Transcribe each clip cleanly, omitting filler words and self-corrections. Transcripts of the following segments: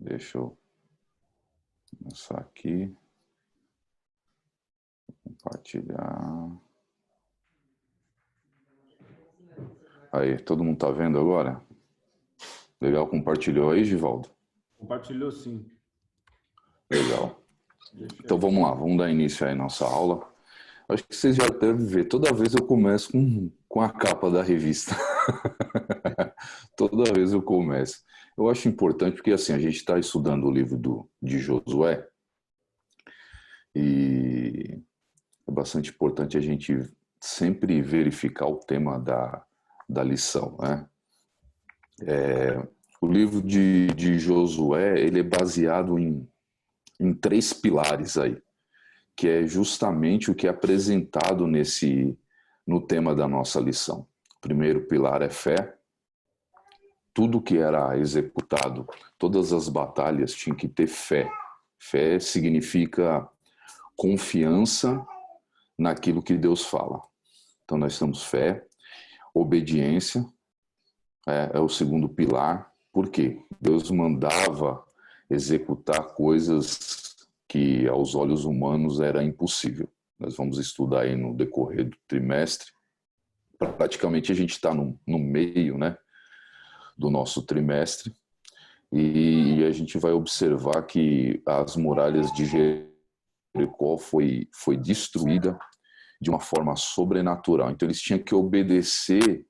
Deixa eu começar aqui. Compartilhar. Aí, todo mundo tá vendo agora? Legal, compartilhou aí, Givaldo? Compartilhou sim. Legal. Então vamos lá, vamos dar início aí à nossa aula. Acho que vocês já devem ver, toda vez eu começo com a capa da revista. Toda vez eu começo. Eu acho importante porque assim, a gente está estudando o livro de Josué e é bastante importante a gente sempre verificar o tema da lição, né? O livro de Josué, ele é baseado em três pilares aí, que é justamente o que é apresentado no tema da nossa lição. O primeiro pilar é fé. Tudo que era executado, todas as batalhas tinham que ter fé. Fé significa confiança naquilo que Deus fala. Então nós temos fé, obediência, é o segundo pilar. Por quê? Deus mandava executar coisas que aos olhos humanos era impossível. Nós vamos estudar aí no decorrer do trimestre. Praticamente a gente está no meio, né, do nosso trimestre, e a gente vai observar que as muralhas de Jericó foi destruída de uma forma sobrenatural. Então eles tinham que obedecer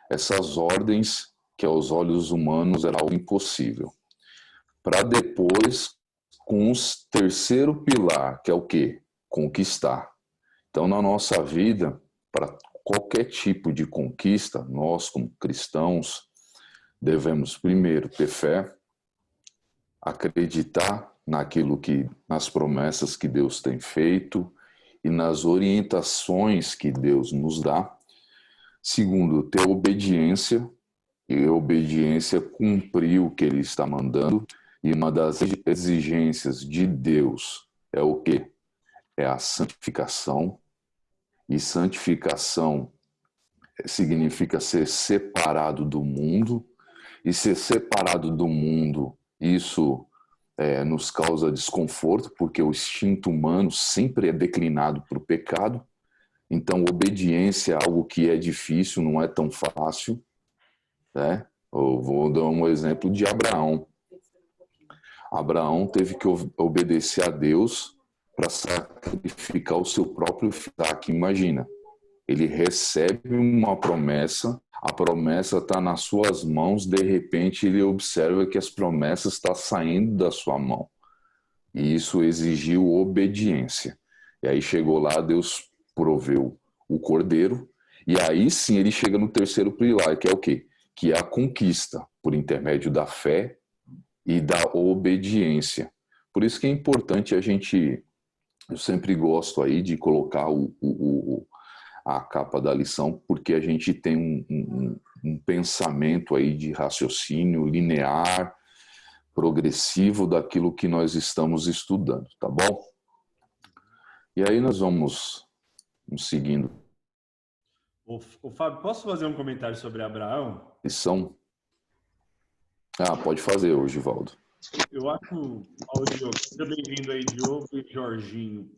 essas ordens que aos olhos humanos era algo impossível. Para depois, com o terceiro pilar, que é o quê? Conquistar. Então, na nossa vida, para qualquer tipo de conquista, nós, como cristãos, devemos primeiro ter fé, acreditar nas promessas que Deus tem feito e nas orientações que Deus nos dá. Segundo, ter obediência, e a obediência cumprir o que Ele está mandando. E uma das exigências de Deus é o quê? É a santificação. E santificação significa ser separado do mundo. E ser separado do mundo, isso nos causa desconforto, porque o instinto humano sempre é declinado para o pecado. Então, obediência é algo que é difícil, não é tão fácil, né? Eu vou dar um exemplo de Abraão. Abraão teve que obedecer a Deus para sacrificar o seu próprio filho. Imagina, ele recebe uma promessa, a promessa está nas suas mãos, de repente ele observa que as promessas estão saindo da sua mão. E isso exigiu obediência. E aí chegou lá, Deus proveu o cordeiro, e aí sim ele chega no terceiro pilar, que é o quê? Que é a conquista, por intermédio da fé e da obediência. Por isso que é importante eu sempre gosto aí de colocar a capa da lição, porque a gente tem um pensamento aí de raciocínio linear, progressivo daquilo que nós estamos estudando, tá bom? E aí nós vamos seguindo. Ô Fábio, posso fazer um comentário sobre Abraão? Lição? Pode fazer, Givaldo. Eu acho, Diogo, seja bem-vindo aí, Diogo e Jorginho.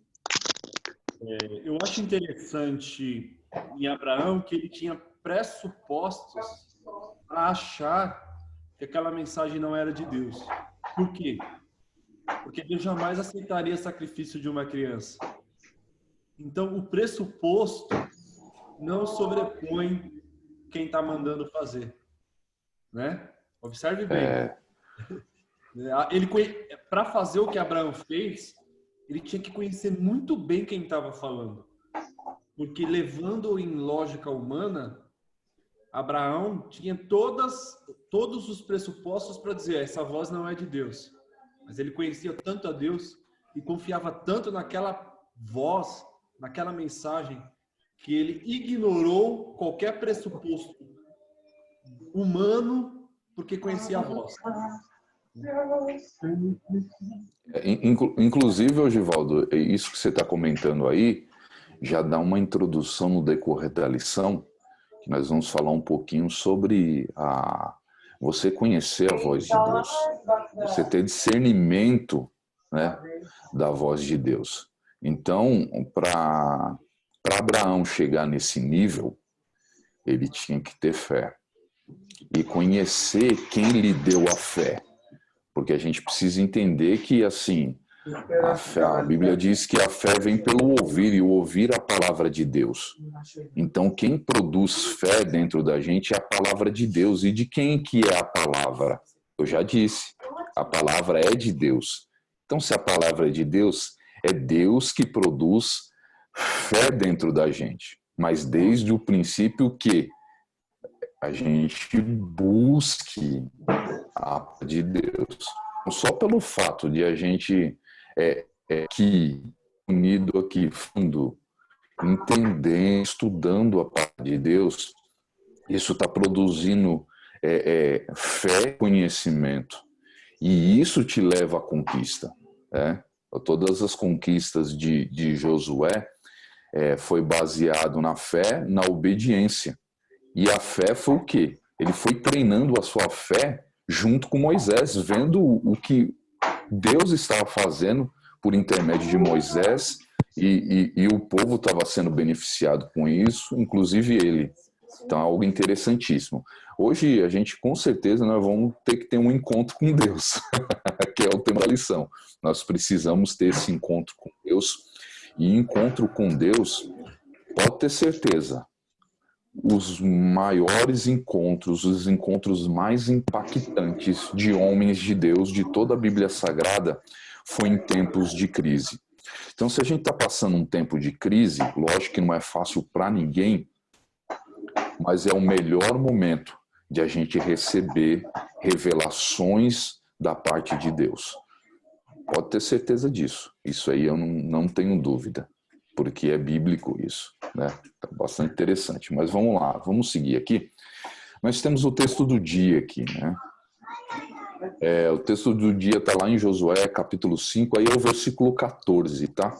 Eu acho interessante em Abraão que ele tinha pressupostos para achar que aquela mensagem não era de Deus. Por quê? Porque Deus jamais aceitaria sacrifício de uma criança. Então, o pressuposto não sobrepõe quem está mandando fazer, né? Observe bem. Para fazer o que Abraão fez, ele tinha que conhecer muito bem quem estava falando. Porque levando em lógica humana, Abraão tinha todos os pressupostos para dizer essa voz não é de Deus. Mas ele conhecia tanto a Deus e confiava tanto naquela voz, naquela mensagem, que ele ignorou qualquer pressuposto humano porque conhecia a voz. Inclusive, Givaldo, isso que você está comentando aí já dá uma introdução no decorrer da lição, que nós vamos falar um pouquinho sobre você conhecer a voz de Deus, você ter discernimento, né, da voz de Deus. Então, para Abraão chegar nesse nível, ele tinha que ter fé e conhecer quem lhe deu a fé, porque a gente precisa entender que, assim, a Bíblia diz que a fé vem pelo ouvir, e o ouvir a palavra de Deus. Então, quem produz fé dentro da gente é a palavra de Deus. E de quem que é a palavra? Eu já disse, a palavra é de Deus. Então, se a palavra é de Deus, é Deus que produz fé dentro da gente. Mas desde o princípio que a gente busque a palavra de Deus. Só pelo fato de a gente aqui, unido aqui, fundo, entendendo, estudando a palavra de Deus, isso está produzindo fé, conhecimento. E isso te leva à conquista. Né? Todas as conquistas de Josué foi baseado na fé, na obediência. E a fé foi o quê? Ele foi treinando a sua fé junto com Moisés, vendo o que Deus estava fazendo por intermédio de Moisés, e o povo estava sendo beneficiado com isso, inclusive ele. Então é algo interessantíssimo. Hoje a gente, com certeza, nós vamos ter que ter um encontro com Deus, que é o tema da lição. Nós precisamos ter esse encontro com Deus, e encontro com Deus, pode ter certeza, os maiores encontros, os encontros mais impactantes de homens de Deus de toda a Bíblia Sagrada foi em tempos de crise. Então, se a gente está passando um tempo de crise, lógico que não é fácil para ninguém, mas é o melhor momento de a gente receber revelações da parte de Deus. Pode ter certeza disso. Isso aí eu não tenho dúvida, porque é bíblico isso, né? Tá bastante interessante. Mas vamos lá, vamos seguir aqui. Nós temos o texto do dia aqui, né? O texto do dia está lá em Josué, capítulo 5, aí é o versículo 14, tá?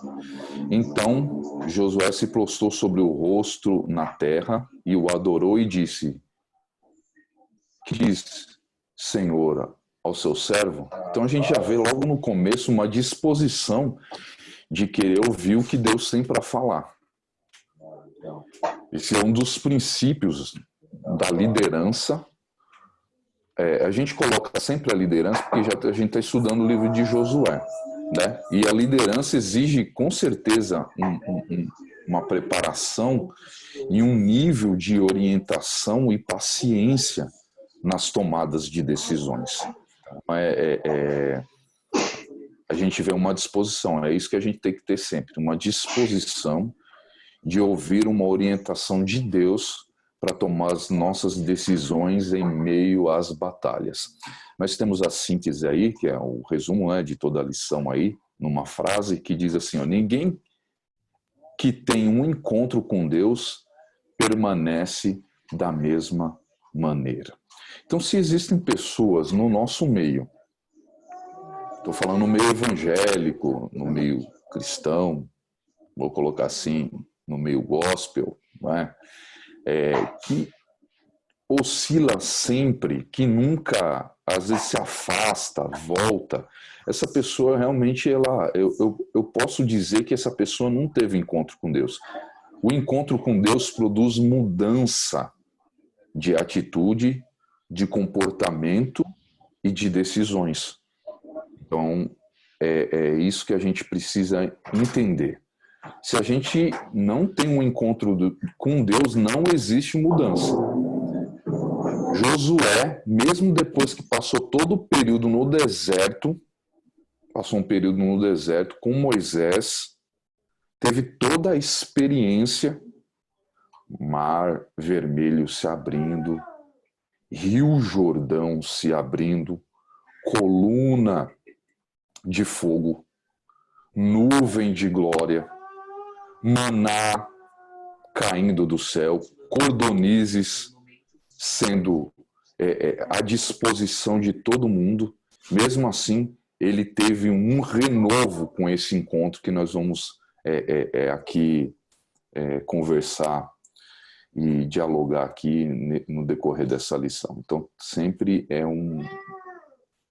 Então, Josué se prostrou sobre o rosto na terra e o adorou e disse: "Que diz, Senhor, ao seu servo?" Então a gente já vê logo no começo uma disposição de querer ouvir o que Deus tem para falar. Esse é um dos princípios da liderança. A gente coloca sempre a liderança porque a gente está estudando o livro de Josué, né? E a liderança exige, com certeza, uma preparação e um nível de orientação e paciência nas tomadas de decisões. A gente vê uma disposição, é isso que a gente tem que ter sempre, uma disposição de ouvir uma orientação de Deus para tomar as nossas decisões em meio às batalhas. Nós temos a síntese aí, que é o resumo, né, de toda a lição aí, numa frase que diz assim, ó, ninguém que tem um encontro com Deus permanece da mesma maneira. Então, se existem pessoas no nosso meio, estou falando no meio evangélico, no meio cristão, vou colocar assim, no meio gospel, não é? Que oscila sempre, que nunca, às vezes se afasta, volta, essa pessoa realmente, eu posso dizer que essa pessoa não teve encontro com Deus. O encontro com Deus produz mudança de atitude, de comportamento e de decisões. Então, é isso que a gente precisa entender. Se a gente não tem um encontro com Deus, não existe mudança. Josué, mesmo depois que passou todo o período no deserto, passou um período no deserto com Moisés, teve toda a experiência, mar vermelho se abrindo, rio Jordão se abrindo, coluna de fogo, nuvem de glória, maná caindo do céu, cordonizes sendo à disposição de todo mundo. Mesmo assim, ele teve um renovo com esse encontro que nós vamos aqui conversar. e dialogar aqui no decorrer dessa lição. Então, sempre é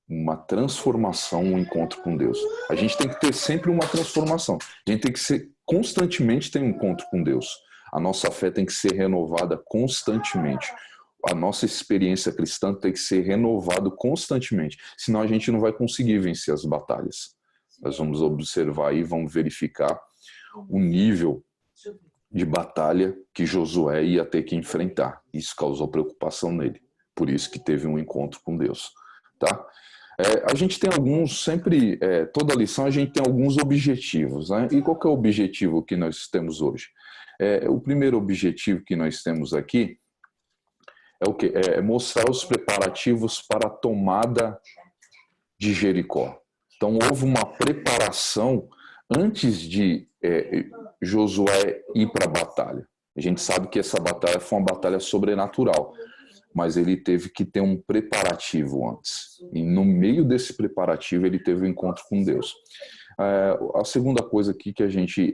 uma transformação, um encontro com Deus. A gente tem que ter sempre uma transformação. A gente tem que constantemente ter um encontro com Deus. A nossa fé tem que ser renovada constantemente. A nossa experiência cristã tem que ser renovada constantemente. Senão a gente não vai conseguir vencer as batalhas. Nós vamos observar aí, vamos verificar o nível de batalha que Josué ia ter que enfrentar. Isso causou preocupação nele. Por isso que teve um encontro com Deus. Tá? A gente tem sempre, toda lição a gente tem alguns objetivos, né? E qual que é o objetivo que nós temos hoje? O primeiro objetivo que nós temos aqui é o quê? É mostrar os preparativos para a tomada de Jericó. Então houve uma preparação antes de Josué ir para a batalha. A gente sabe que essa batalha foi uma batalha sobrenatural, mas ele teve que ter um preparativo antes. E no meio desse preparativo ele teve um encontro com Deus. A segunda coisa aqui que a gente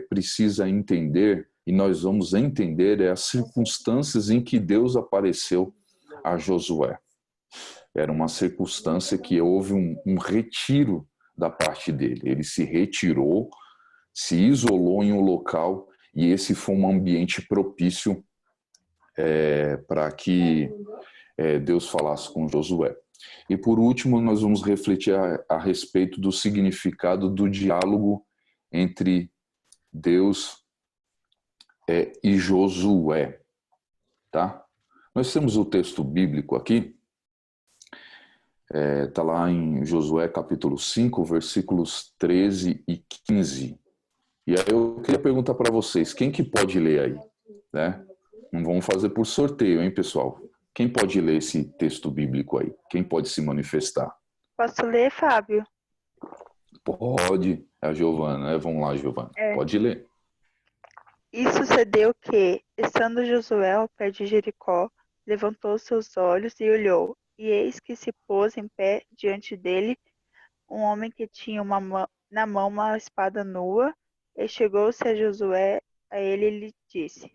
precisa entender, e nós vamos entender, é as circunstâncias em que Deus apareceu a Josué. Era uma circunstância que houve um retiro da parte dele. Ele se retirou, se isolou em um local, e esse foi um ambiente propício para que Deus falasse com Josué. E por último, nós vamos refletir a respeito do significado do diálogo entre Deus e Josué. Tá? Nós temos o texto bíblico aqui, está lá em Josué capítulo 5, versículos 13 e 15. E aí eu queria perguntar para vocês, quem que pode ler aí? Né? Não vamos fazer por sorteio, hein, pessoal? Quem pode ler esse texto bíblico aí? Quem pode se manifestar? Posso ler, Fábio? Pode. É a Giovana, né? Vamos lá, Giovana. Pode ler. E sucedeu que, estando Josué ao pé de Jericó, levantou seus olhos e olhou, e eis que se pôs em pé diante dele um homem que tinha na mão uma espada nua, e chegou-se a Josué a ele e lhe disse: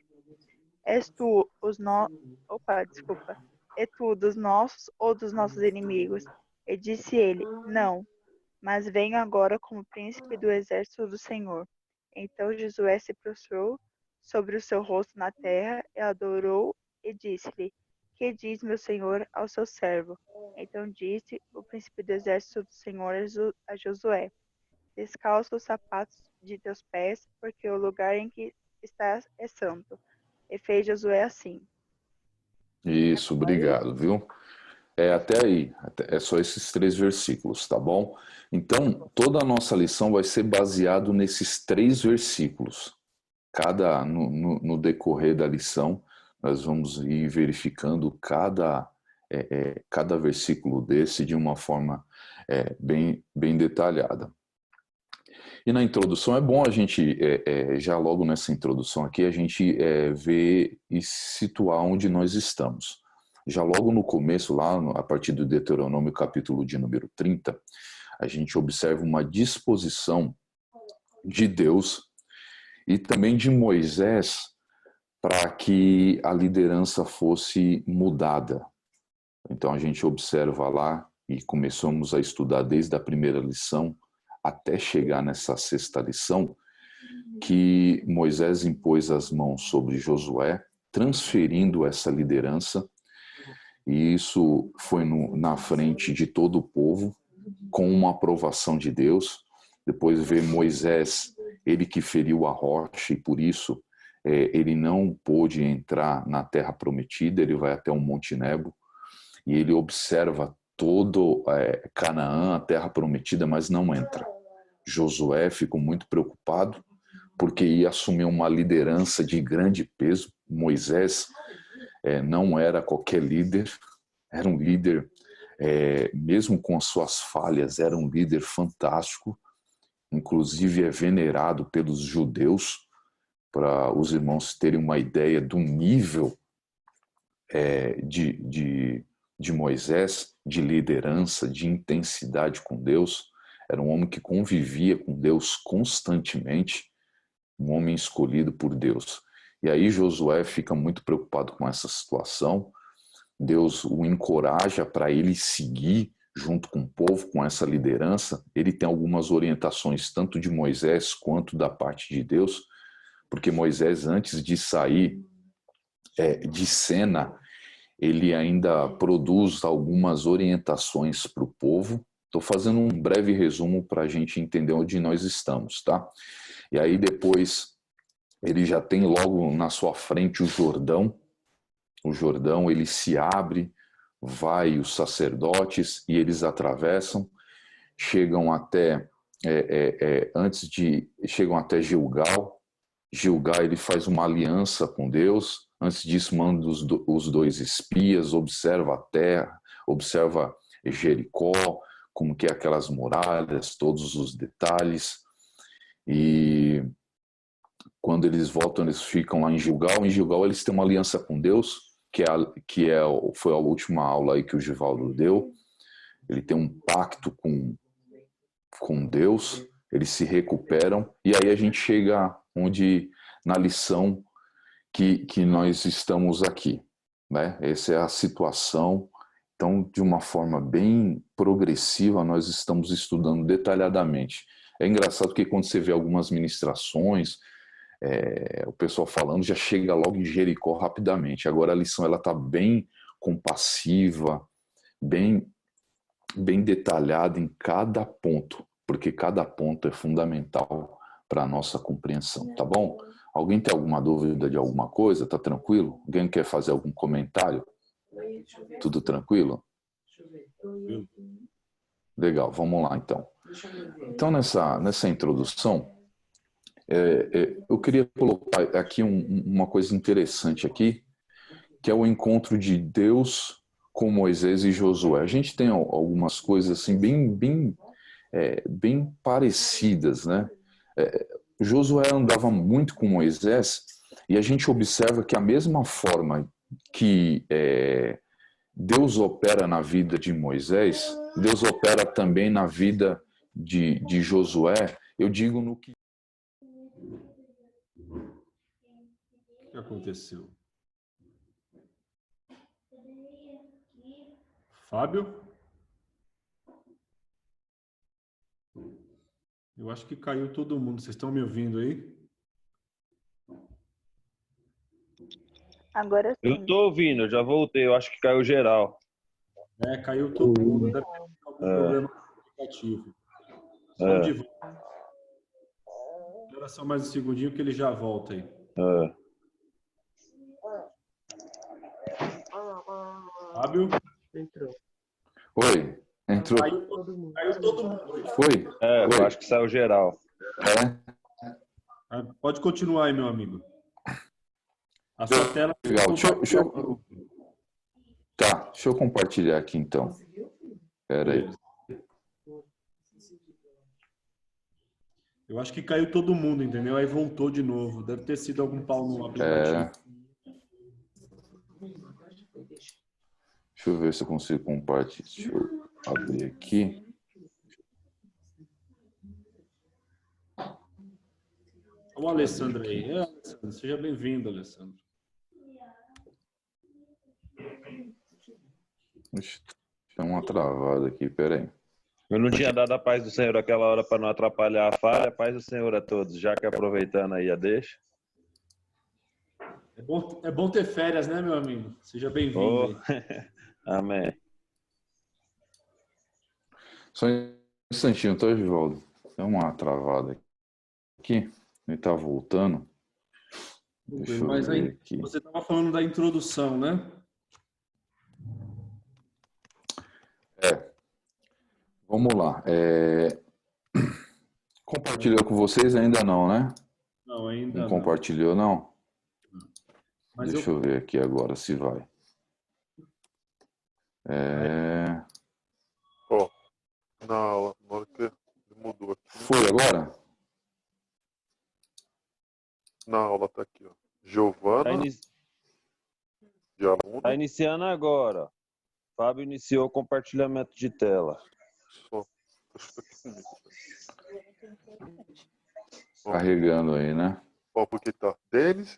És tu É tu dos nossos ou dos nossos inimigos? E disse ele: Não, mas venho agora como príncipe do exército do Senhor. Então Josué se prostrou sobre o seu rosto na terra e adorou e disse-lhe: Que diz meu senhor ao seu servo? Então disse o príncipe do exército do Senhor a Josué: Descalça os sapatos de teus pés, porque o lugar em que estás é santo. E fez Josué assim. Isso, obrigado, viu? Até aí, é só esses 3 versículos, tá bom? Então, toda a nossa lição vai ser baseado nesses 3 versículos. No decorrer da lição, nós vamos ir verificando cada versículo desse de uma forma bem detalhada. E na introdução é bom a gente, já logo nessa introdução aqui, a gente ver e situar onde nós estamos. Já logo no começo, lá a partir do Deuteronômio capítulo de número 30, a gente observa uma disposição de Deus e também de Moisés para que a liderança fosse mudada. Então a gente observa lá e começamos a estudar desde a primeira lição até chegar nessa 6ª lição, que Moisés impôs as mãos sobre Josué, transferindo essa liderança, e isso foi na frente de todo o povo, com uma aprovação de Deus. Depois vê Moisés, ele que feriu a rocha, e por isso ele não pôde entrar na terra prometida, ele vai até o Monte Nebo, e ele observa todo Canaã, a terra prometida, mas não entra. Josué ficou muito preocupado, porque ia assumir uma liderança de grande peso. Moisés não era qualquer líder, era um líder, mesmo com as suas falhas, era um líder fantástico, inclusive é venerado pelos judeus, para os irmãos terem uma ideia do nível de Moisés, de liderança, de intensidade com Deus. Era um homem que convivia com Deus constantemente, um homem escolhido por Deus. E aí Josué fica muito preocupado com essa situação. Deus o encoraja para ele seguir junto com o povo, com essa liderança. Ele tem algumas orientações, tanto de Moisés quanto da parte de Deus, porque Moisés, antes de sair de cena, ele ainda produz algumas orientações para o povo. Estou fazendo um breve resumo para a gente entender onde nós estamos, tá? E aí depois ele já tem logo na sua frente o Jordão. O Jordão, ele se abre, vai os sacerdotes e eles atravessam, chegam até chegam até Gilgal. Gilgal, ele faz uma aliança com Deus. Antes disso, manda os dois espias, observa a terra, observa Jericó, como que é aquelas muralhas, todos os detalhes. E quando eles voltam, eles ficam lá em Gilgal. Em Gilgal, eles têm uma aliança com Deus, foi a última aula aí que o Givaldo deu. Ele tem um pacto com Deus, eles se recuperam, e aí a gente chega na lição que nós estamos aqui, né? Essa é a situação. Então, de uma forma bem progressiva, nós estamos estudando detalhadamente. É engraçado que quando você vê algumas ministrações, o pessoal falando, já chega logo em Jericó rapidamente. Agora a lição está bem compassiva, bem detalhada em cada ponto, porque cada ponto é fundamental para a nossa compreensão, tá bom? Alguém tem alguma dúvida de alguma coisa? Tá tranquilo? Alguém quer fazer algum comentário? Tudo tranquilo? Legal, vamos lá então. Então nessa introdução, eu queria colocar aqui uma coisa interessante aqui, que é o encontro de Deus com Moisés e Josué. A gente tem algumas coisas assim bem parecidas, né? Josué andava muito com Moisés e a gente observa que a mesma forma que Deus opera na vida de Moisés, Deus opera também na vida de Josué. Eu digo no que... O que aconteceu? Fábio? Eu acho que caiu todo mundo. Vocês estão me ouvindo aí? Agora sim. Eu tô ouvindo, eu já voltei. Eu acho que caiu geral. Caiu todo mundo. Deve ter algum problema com o aplicativo. Só de volta. Espera só mais um segundinho que ele já volta aí. Fábio? Entrou. Oi, entrou. Caiu todo mundo. Foi? Eu acho que saiu geral. Pode continuar aí, meu amigo. A sua tela... Legal. Deixa eu compartilhar aqui então. Espera aí. Eu acho que caiu todo mundo, entendeu? Aí voltou de novo. Deve ter sido algum pau no aplicativo. Deixa eu ver se eu consigo compartilhar. Deixa eu abrir aqui. Olha o Alessandro aí. Alessandro, seja bem-vindo, Alessandro. Tem uma travada aqui, peraí. Eu não tinha dado a paz do Senhor aquela hora para não atrapalhar a falha. A paz do Senhor a todos, já que aproveitando aí a deixa. É bom ter férias, né, meu amigo? Seja bem-vindo. Amém. Só um instantinho, tá, Givaldo? Tem uma travada aqui. Ele tá voltando. Deixa eu Mas ver aí, aqui. você estava falando da introdução, né? Vamos lá. Compartilhou com vocês? Ainda não, né? Não, ainda não. Compartilhou, não? Mas deixa eu ver aqui agora se vai. Na aula, na hora que ele mudou aqui. Foi agora? Na aula tá aqui, ó. Giovana, de aluno. Tá iniciando agora. Fábio iniciou o compartilhamento de tela. Carregando aí, né? Ó, porque tá Denis,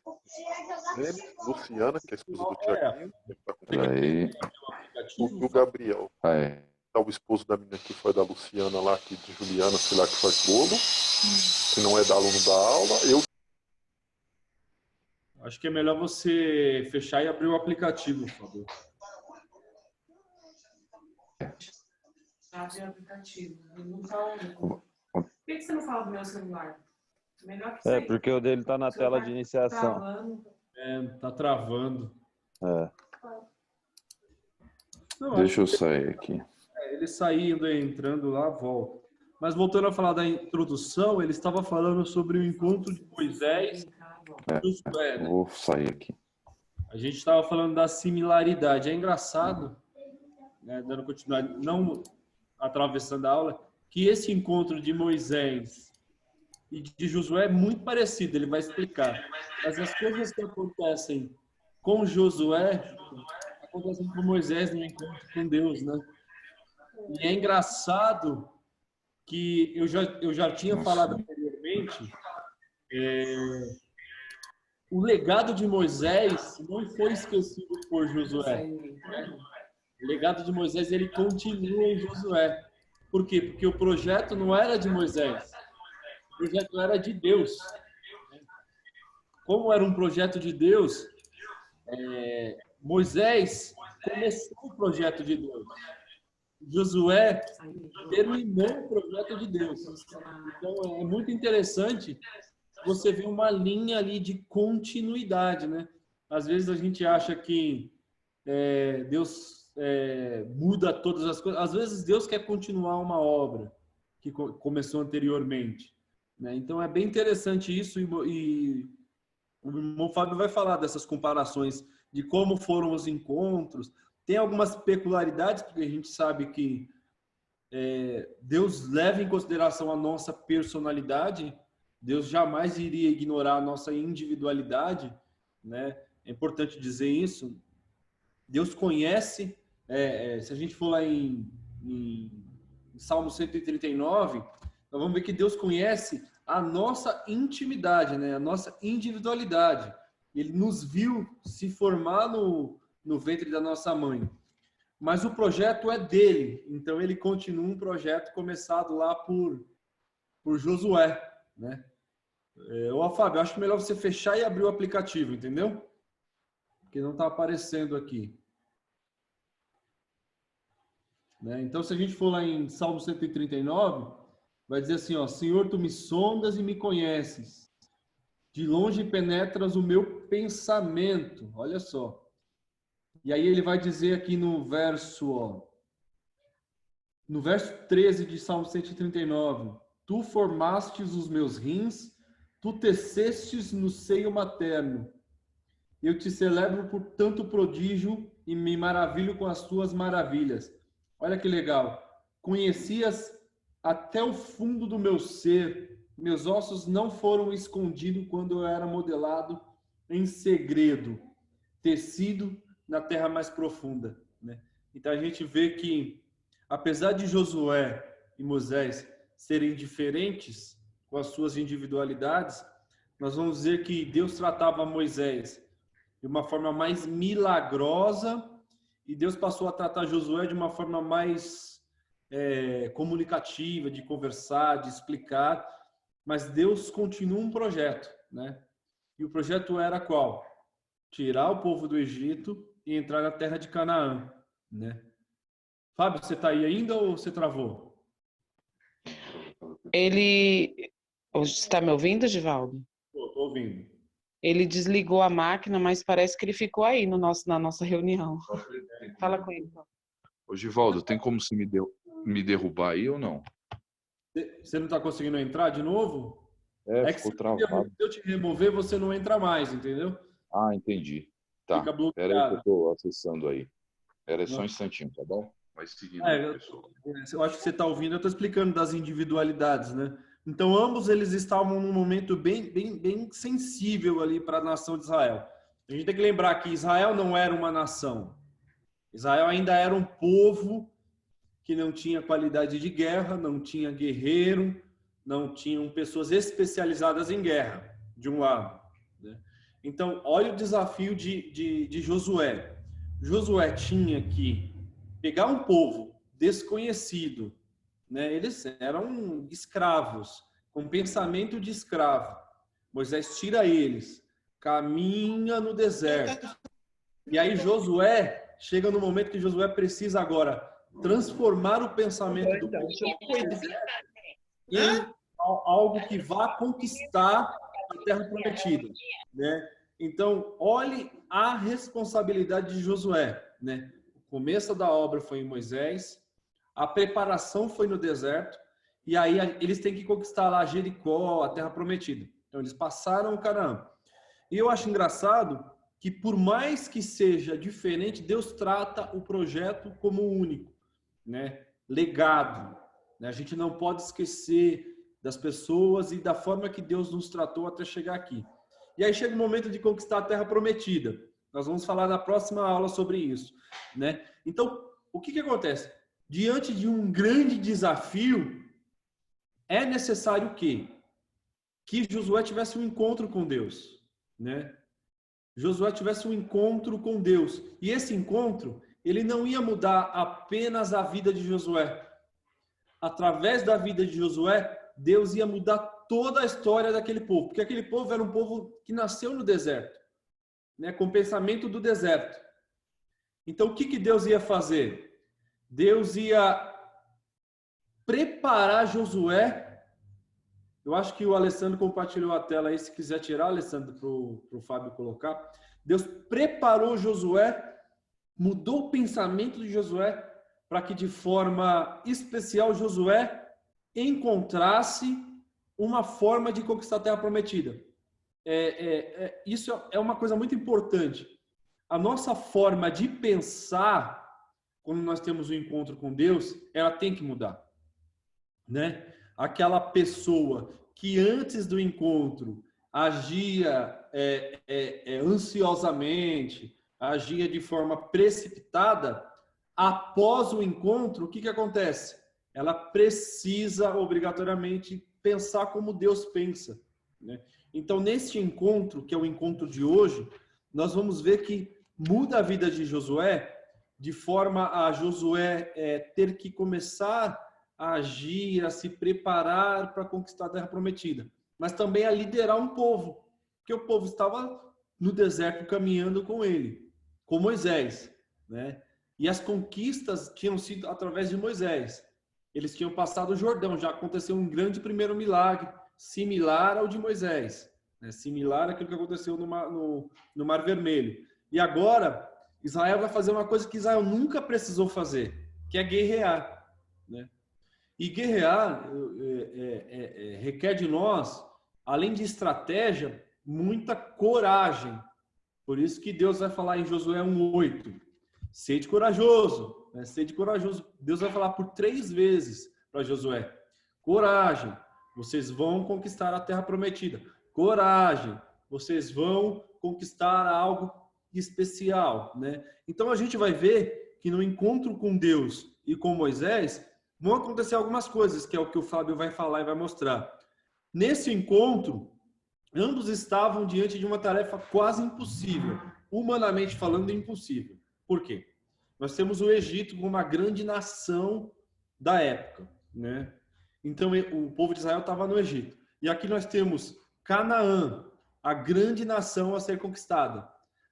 Luciana, que é a esposa do Tiaguinho, que tá com Aí. e o Gabriel. Aí. Tá o esposo da menina que foi da Luciana lá, que de Juliana, sei lá, que faz bolo, que não é da aluno da aula. Eu. Acho que é melhor você fechar e abrir o aplicativo, por favor. Abre o aplicativo. Não fala. Por que você não fala do meu celular? Melhor que É, porque o dele tá na tela de iniciação. Travando. Tá travando. É. Não, Deixa eu sair aqui. Ele saindo e entrando lá, volta. Mas voltando a falar da introdução, ele estava falando sobre o encontro de Moisés e Josué, né? Vou sair aqui. A gente estava falando da similaridade. É engraçado, né, dando continuidade, não atravessando a aula, que esse encontro de Moisés e de Josué é muito parecido, ele vai explicar. Mas as coisas que acontecem com Josué acontecem com Moisés no encontro com Deus, né? E é engraçado que eu já tinha falado anteriormente, o legado de Moisés não foi esquecido por Josué. O legado de Moisés, ele continua em Josué. Por quê? Porque o projeto não era de Moisés. O projeto era de Deus. Como era um projeto de Deus, Moisés começou o projeto de Deus. Josué terminou o projeto de Deus. Então, é muito interessante você ver uma linha ali de continuidade, né? Às vezes a gente acha que Deus muda todas as coisas. Às vezes Deus quer continuar uma obra que começou anteriormente, né? Então é bem interessante isso, e o irmão Fábio vai falar dessas comparações de como foram os encontros. Tem algumas peculiaridades, porque a gente sabe que Deus leva em consideração a nossa personalidade. Deus jamais iria ignorar a nossa individualidade, né? É importante dizer isso. Deus conhece, se a gente for lá em Salmo 139, nós vamos ver que Deus conhece a nossa intimidade, né? A nossa individualidade. Ele nos viu se formar no ventre da nossa mãe. Mas o projeto é dele, então ele continua um projeto começado lá por Josué, né? Fábio, acho melhor você fechar e abrir o aplicativo, entendeu? Porque não está aparecendo aqui. Né? Então, se a gente for lá em Salmo 139, vai dizer assim, ó: Senhor, tu me sondas e me conheces. De longe penetras o meu pensamento. Olha só. E aí ele vai dizer aqui no verso 13 de Salmo 139, tu formastes os meus rins, tu tecestes no seio materno. Eu te celebro por tanto prodígio e me maravilho com as tuas maravilhas. Olha que legal. Conhecias até o fundo do meu ser, meus ossos não foram escondidos quando eu era modelado em segredo, tecido na terra mais profunda, né? Então a gente vê que, apesar de Josué e Moisés serem diferentes com as suas individualidades, nós vamos dizer que Deus tratava Moisés de uma forma mais milagrosa e Deus passou a tratar Josué de uma forma mais comunicativa, de conversar, de explicar. Mas Deus continua um projeto, né? E o projeto era qual? Tirar o povo do Egito e entrar na terra de Canaã, né? Fábio, você está aí ainda ou você travou? Ele... Você está me ouvindo, Givaldo? Estou ouvindo. Ele desligou a máquina, mas parece que ele ficou aí na nossa reunião. Fala com ele. Ô, Givaldo, tem como você me derrubar aí ou não? Você não está conseguindo entrar de novo? Ficou travado. Se eu te remover, você não entra mais, entendeu? Ah, entendi. Tá, Fica bloqueado. Pera aí que eu estou acessando aí. Era só um instantinho, tá bom? Vai seguindo. Eu acho que você está ouvindo, eu estou explicando das individualidades, né? Então, ambos eles estavam num momento bem sensível ali para a nação de Israel. A gente tem que lembrar que Israel não era uma nação. Israel ainda era um povo que não tinha qualidade de guerra, não tinha guerreiro, não tinham pessoas especializadas em guerra. de um lado, né? Então, olha o desafio de Josué. Josué tinha que pegar um povo desconhecido, né? Eles eram escravos, com pensamento de escravo. Moisés tira eles, caminha no deserto. E aí Josué, chega no momento que Josué precisa agora transformar o pensamento do povo em algo que vá conquistar a terra prometida, né? Então, olhe a responsabilidade de Josué, né? O começo da obra foi em Moisés, a preparação foi no deserto, e aí eles têm que conquistar lá Jericó, a terra prometida. Então, eles passaram o Canaã. E eu acho engraçado que, por mais que seja diferente, Deus trata o projeto como único, né? Legado, né? A gente não pode esquecer das pessoas e da forma que Deus nos tratou até chegar aqui. E aí chega o momento de conquistar a terra prometida. Nós vamos falar na próxima aula sobre isso, né? Então, o que acontece? Diante de um grande desafio, é necessário que Josué tivesse um encontro com Deus, né? Josué tivesse um encontro com Deus. E esse encontro, ele não ia mudar apenas a vida de Josué. Através da vida de Josué, Deus ia mudar toda a história daquele povo. Porque aquele povo era um povo que nasceu no deserto, né? Com o pensamento do deserto. Então, o que Deus ia fazer? Deus ia preparar Josué. Eu acho que o Alessandro compartilhou a tela aí, se quiser tirar, Alessandro, para o Fábio colocar. Deus preparou Josué, mudou o pensamento de Josué, para que de forma especial Josué encontrasse uma forma de conquistar a terra prometida. Isso é uma coisa muito importante. A nossa forma de pensar, quando nós temos um encontro com Deus, ela tem que mudar, né? Aquela pessoa que antes do encontro agia ansiosamente, agia de forma precipitada, após o encontro, o que acontece? Ela precisa obrigatoriamente pensar como Deus pensa, né? Então, neste encontro, que é o encontro de hoje, nós vamos ver que muda a vida de Josué, de forma a Josué ter que começar a agir, a se preparar para conquistar a terra prometida, mas também a liderar um povo, porque o povo estava no deserto caminhando com ele, com Moisés, né? E as conquistas tinham sido através de Moisés. Eles tinham passado o Jordão, já aconteceu um grande primeiro milagre, similar ao de Moisés, né? Similar àquilo que aconteceu no Mar Vermelho. E agora, Israel vai fazer uma coisa que Israel nunca precisou fazer, que é guerrear, né? E guerrear requer de nós, além de estratégia, muita coragem. Por isso que Deus vai falar em Josué 1:8, sede corajoso, né? Sede corajoso. Deus vai falar por 3 vezes para Josué: coragem, vocês vão conquistar a terra prometida. Coragem, vocês vão conquistar algo especial, né? Então a gente vai ver que no encontro com Deus e com Moisés vão acontecer algumas coisas, que é o que o Fábio vai falar e vai mostrar. Nesse encontro, ambos estavam diante de uma tarefa quase impossível, humanamente falando, impossível. Por quê? Nós temos o Egito como uma grande nação da época, né? Então, o povo de Israel estava no Egito. E aqui nós temos Canaã, a grande nação a ser conquistada.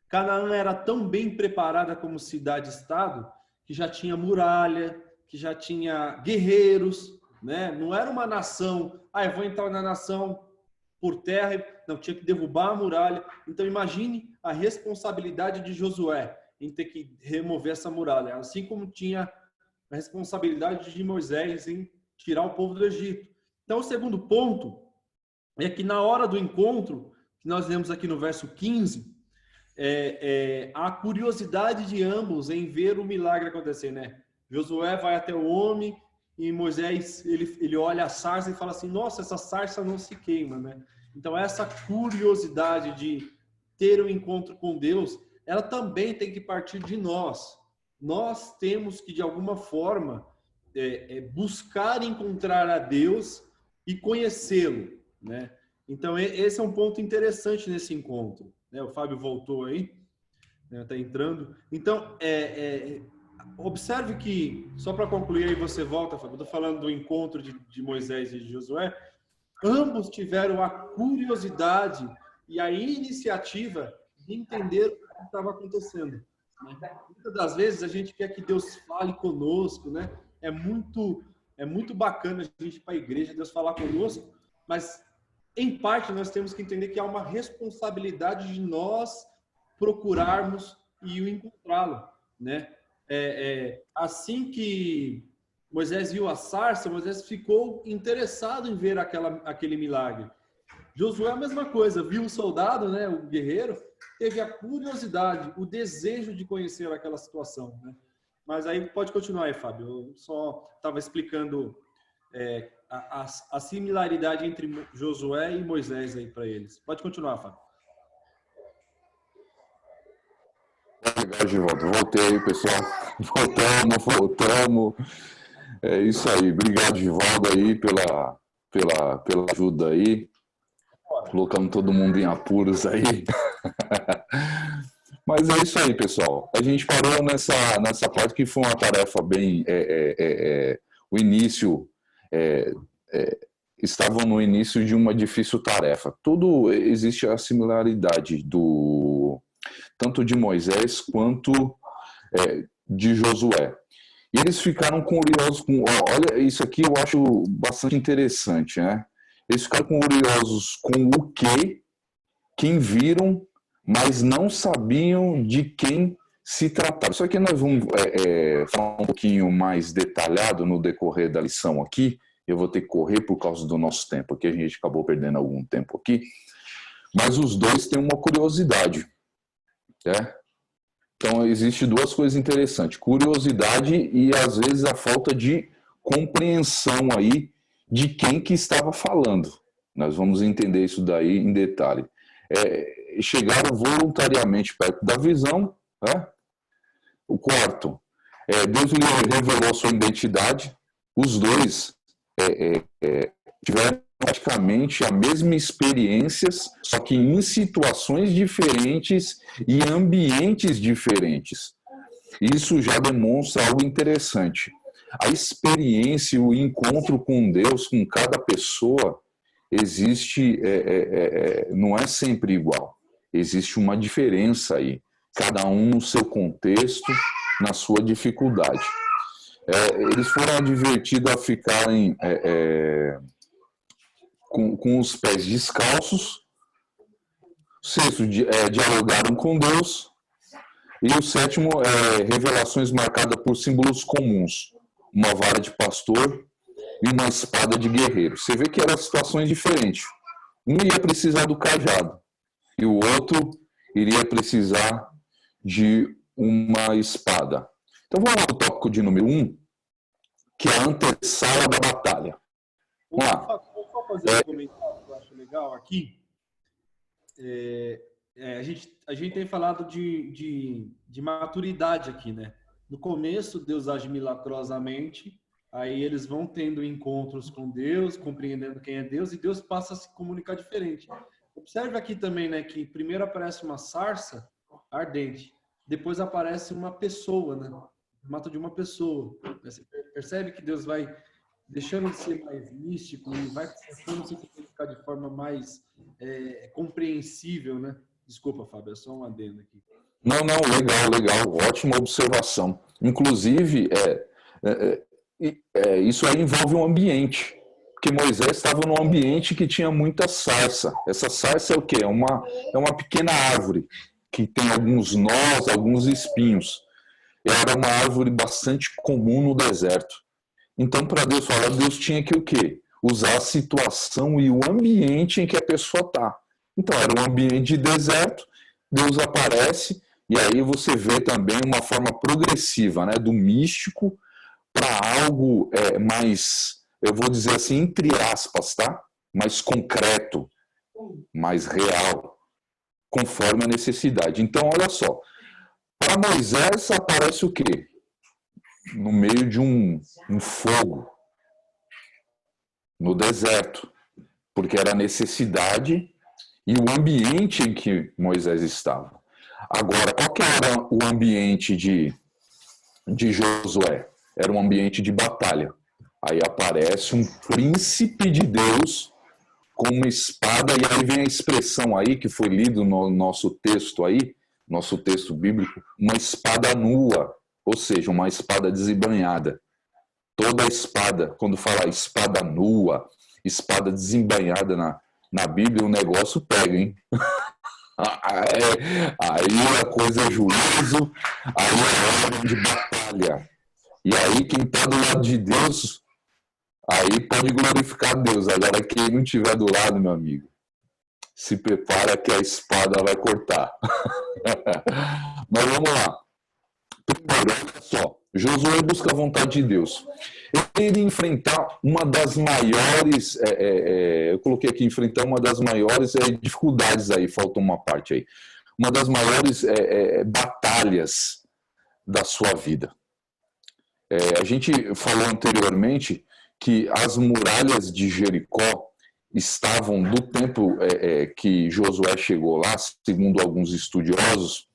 Canaã era tão bem preparada como cidade-estado que já tinha muralha, que já tinha guerreiros, né? Não era uma nação, eu vou entrar na nação por terra, não, tinha que derrubar a muralha. Então imagine a responsabilidade de Josué em ter que remover essa muralha, assim como tinha a responsabilidade de Moisés em tirar o povo do Egito. Então o segundo ponto é que na hora do encontro, que nós lemos aqui no verso 15, a curiosidade de ambos em ver o milagre acontecer, né? Josué vai até o homem e Moisés, ele olha a sarça e fala assim: nossa, essa sarça não se queima, né? Então essa curiosidade de ter um encontro com Deus, ela também tem que partir de nós. Nós temos que, de alguma forma, buscar encontrar a Deus e conhecê-lo, né? Então, esse é um ponto interessante nesse encontro, né? O Fábio voltou aí, né? Está entrando. Então, observe que, só para concluir aí você volta, Fábio, estou falando do encontro de Moisés e de Josué, ambos tiveram a curiosidade e a iniciativa de entender o que estava acontecendo, né? Muitas das vezes a gente quer que Deus fale conosco, né? É muito bacana a gente ir para a igreja, Deus falar conosco, mas em parte nós temos que entender que há uma responsabilidade de nós procurarmos e o encontrá-lo, né? Assim que Moisés viu a sarça, Moisés ficou interessado em ver aquele milagre. Josué a mesma coisa, viu o soldado, né, o guerreiro, teve a curiosidade, o desejo de conhecer aquela situação, né? Mas aí pode continuar aí, Fábio. Eu só estava explicando a similaridade entre Josué e Moisés aí para eles. Pode continuar, Fábio. Legal, Givaldo. Voltei aí, pessoal. Voltamos. É isso aí. Obrigado, Givaldo, aí pela ajuda aí. Colocando todo mundo em apuros aí. Mas é isso aí, pessoal. A gente parou nessa parte que foi uma tarefa bem... o início... estavam no início de uma difícil tarefa. Existe a similaridade tanto de Moisés quanto de Josué. E eles ficaram curiosos olha, isso aqui eu acho bastante interessante, né? Eles ficaram curiosos com o quem viram, mas não sabiam de quem se tratava. Isso aqui nós vamos falar um pouquinho mais detalhado no decorrer da lição aqui. Eu vou ter que correr por causa do nosso tempo aqui, a gente acabou perdendo algum tempo aqui. Mas os dois têm uma curiosidade, né? Então, existe duas coisas interessantes. Curiosidade e, às vezes, a falta de compreensão aí de quem que estava falando. Nós vamos entender isso daí em detalhe. Chegaram voluntariamente perto da visão, né? O quarto, Deus lhe revelou sua identidade. Os dois tiveram praticamente a mesma experiências, só que em situações diferentes e ambientes diferentes. Isso já demonstra algo interessante. A experiência e o encontro com Deus, com cada pessoa, existe, não é sempre igual. Existe uma diferença aí, cada um no seu contexto, na sua dificuldade. Eles foram advertidos a ficarem com os pés descalços. O sexto, dialogaram com Deus. E o sétimo, revelações marcadas por símbolos comuns. Uma vara de pastor e uma espada de guerreiro. Você vê que eram situações diferentes. Um ia precisar do cajado e o outro iria precisar de uma espada. Então vamos ao tópico de número 1, que é a antessala da batalha. Vamos lá. Vou só fazer um comentário que eu acho legal aqui. A gente tem falado de maturidade aqui, né? No começo, Deus age milagrosamente, aí eles vão tendo encontros com Deus, compreendendo quem é Deus, e Deus passa a se comunicar diferente. Observe aqui também, né, que primeiro aparece uma sarça ardente, depois aparece uma pessoa, né? Mata de uma pessoa. Você percebe que Deus vai deixando de ser mais místico e vai tentando se comunicar de forma mais compreensível, né? Desculpa, Fábio, é só um adendo aqui. Não, legal, ótima observação. Inclusive, isso aí envolve um ambiente, porque Moisés estava num ambiente que tinha muita sarça. Essa sarça é o quê? É uma pequena árvore, que tem alguns nós, alguns espinhos. Era uma árvore bastante comum no deserto. Então, para Deus falar, Deus tinha que o quê? Usar a situação e o ambiente em que a pessoa está. Então, era um ambiente de deserto, Deus aparece, e aí você vê também uma forma progressiva, né, do místico para algo mais, eu vou dizer assim, entre aspas, tá? Mais concreto, mais real, conforme a necessidade. Então, olha só, para Moisés aparece o quê? No meio de um fogo, no deserto. porque era a necessidade e o ambiente em que Moisés estava. Agora, qual que era o ambiente de Josué? Era um ambiente de batalha. Aí aparece um príncipe de Deus com uma espada, e aí vem a expressão aí que foi lido no nosso texto aí, nosso texto bíblico, uma espada nua, ou seja, uma espada desembainhada. Toda espada, quando fala espada nua, espada desembainhada na Bíblia, o negócio pega, hein? Aí a coisa é juízo, aí é ordem de batalha. E aí quem está do lado de Deus, aí pode glorificar Deus. Agora quem não estiver do lado, meu amigo, se prepara que a espada vai cortar. Mas vamos lá. Primeiro, olha só, Josué busca a vontade de Deus. Ele iria enfrentar uma das maiores, eu coloquei aqui, enfrentar uma das maiores dificuldades aí, falta uma parte aí. Uma das maiores batalhas da sua vida. A gente falou anteriormente que as muralhas de Jericó estavam, do tempo que Josué chegou lá, segundo alguns estudiosos,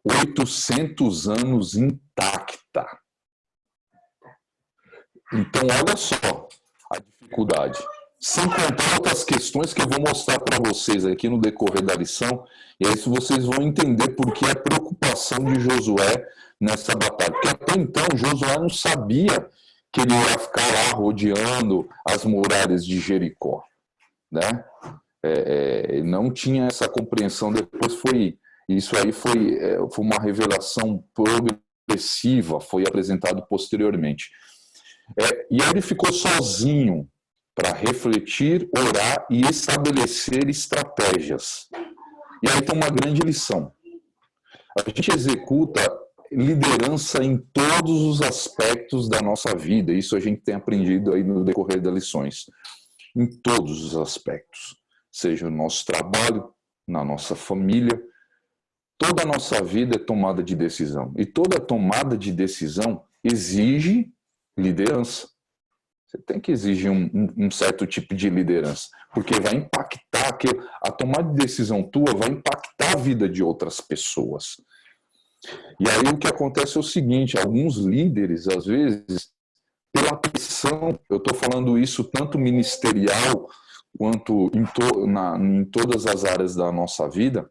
800 anos intacta. Então, olha só a dificuldade. Sem contar outras questões que eu vou mostrar para vocês aqui no decorrer da lição, e aí vocês vão entender por que a preocupação de Josué nessa batalha. Porque até então, Josué não sabia que ele ia ficar lá rodeando as muralhas de Jericó, né? Não tinha essa compreensão. Depois isso aí foi uma revelação progressiva, foi apresentado posteriormente. E aí ele ficou sozinho para refletir, orar e estabelecer estratégias. E aí tem uma grande lição. A gente executa liderança em todos os aspectos da nossa vida. Isso a gente tem aprendido aí no decorrer das lições. Em todos os aspectos. Seja no nosso trabalho, na nossa família. Toda a nossa vida é tomada de decisão. E toda tomada de decisão exige liderança. Você tem que exigir um certo tipo de liderança. Porque vai impactar, a tomada de decisão tua vai impactar a vida de outras pessoas. E aí o que acontece é o seguinte, alguns líderes, às vezes, pela pressão, eu estou falando isso tanto ministerial quanto em todas as áreas da nossa vida,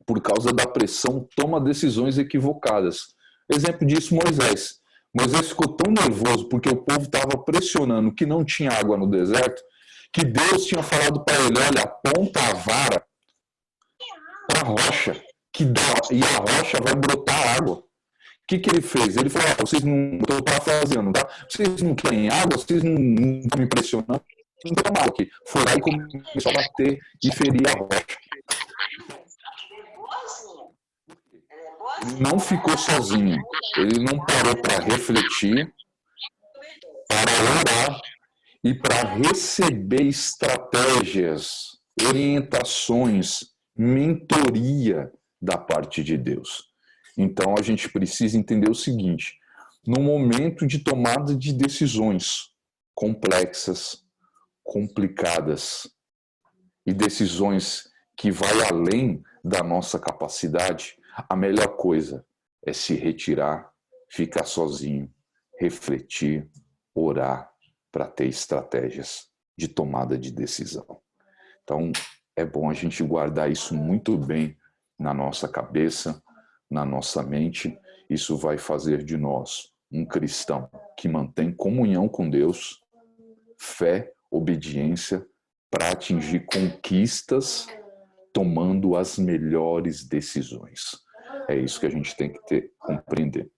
por causa da pressão, toma decisões equivocadas. Exemplo disso, Moisés. Moisés ficou tão nervoso porque o povo estava pressionando que não tinha água no deserto, que Deus tinha falado para ele, olha, aponta a vara para a rocha, e a rocha vai brotar água. O que ele fez? Ele falou, vocês não, estou parafraseando, tá? Vocês não querem água, vocês não estão me pressionando, então mal aqui. Foi lá e começou a bater e ferir a rocha. Ele não ficou sozinho, ele não parou para refletir, para orar e para receber estratégias, orientações, mentoria da parte de Deus. Então a gente precisa entender o seguinte, no momento de tomada de decisões complexas, complicadas e decisões que vai além da nossa capacidade, a melhor coisa é se retirar, ficar sozinho, refletir, orar para ter estratégias de tomada de decisão. Então, é bom a gente guardar isso muito bem na nossa cabeça, na nossa mente. Isso vai fazer de nós um cristão que mantém comunhão com Deus, fé, obediência, para atingir conquistas, tomando as melhores decisões. É isso que a gente tem que compreender.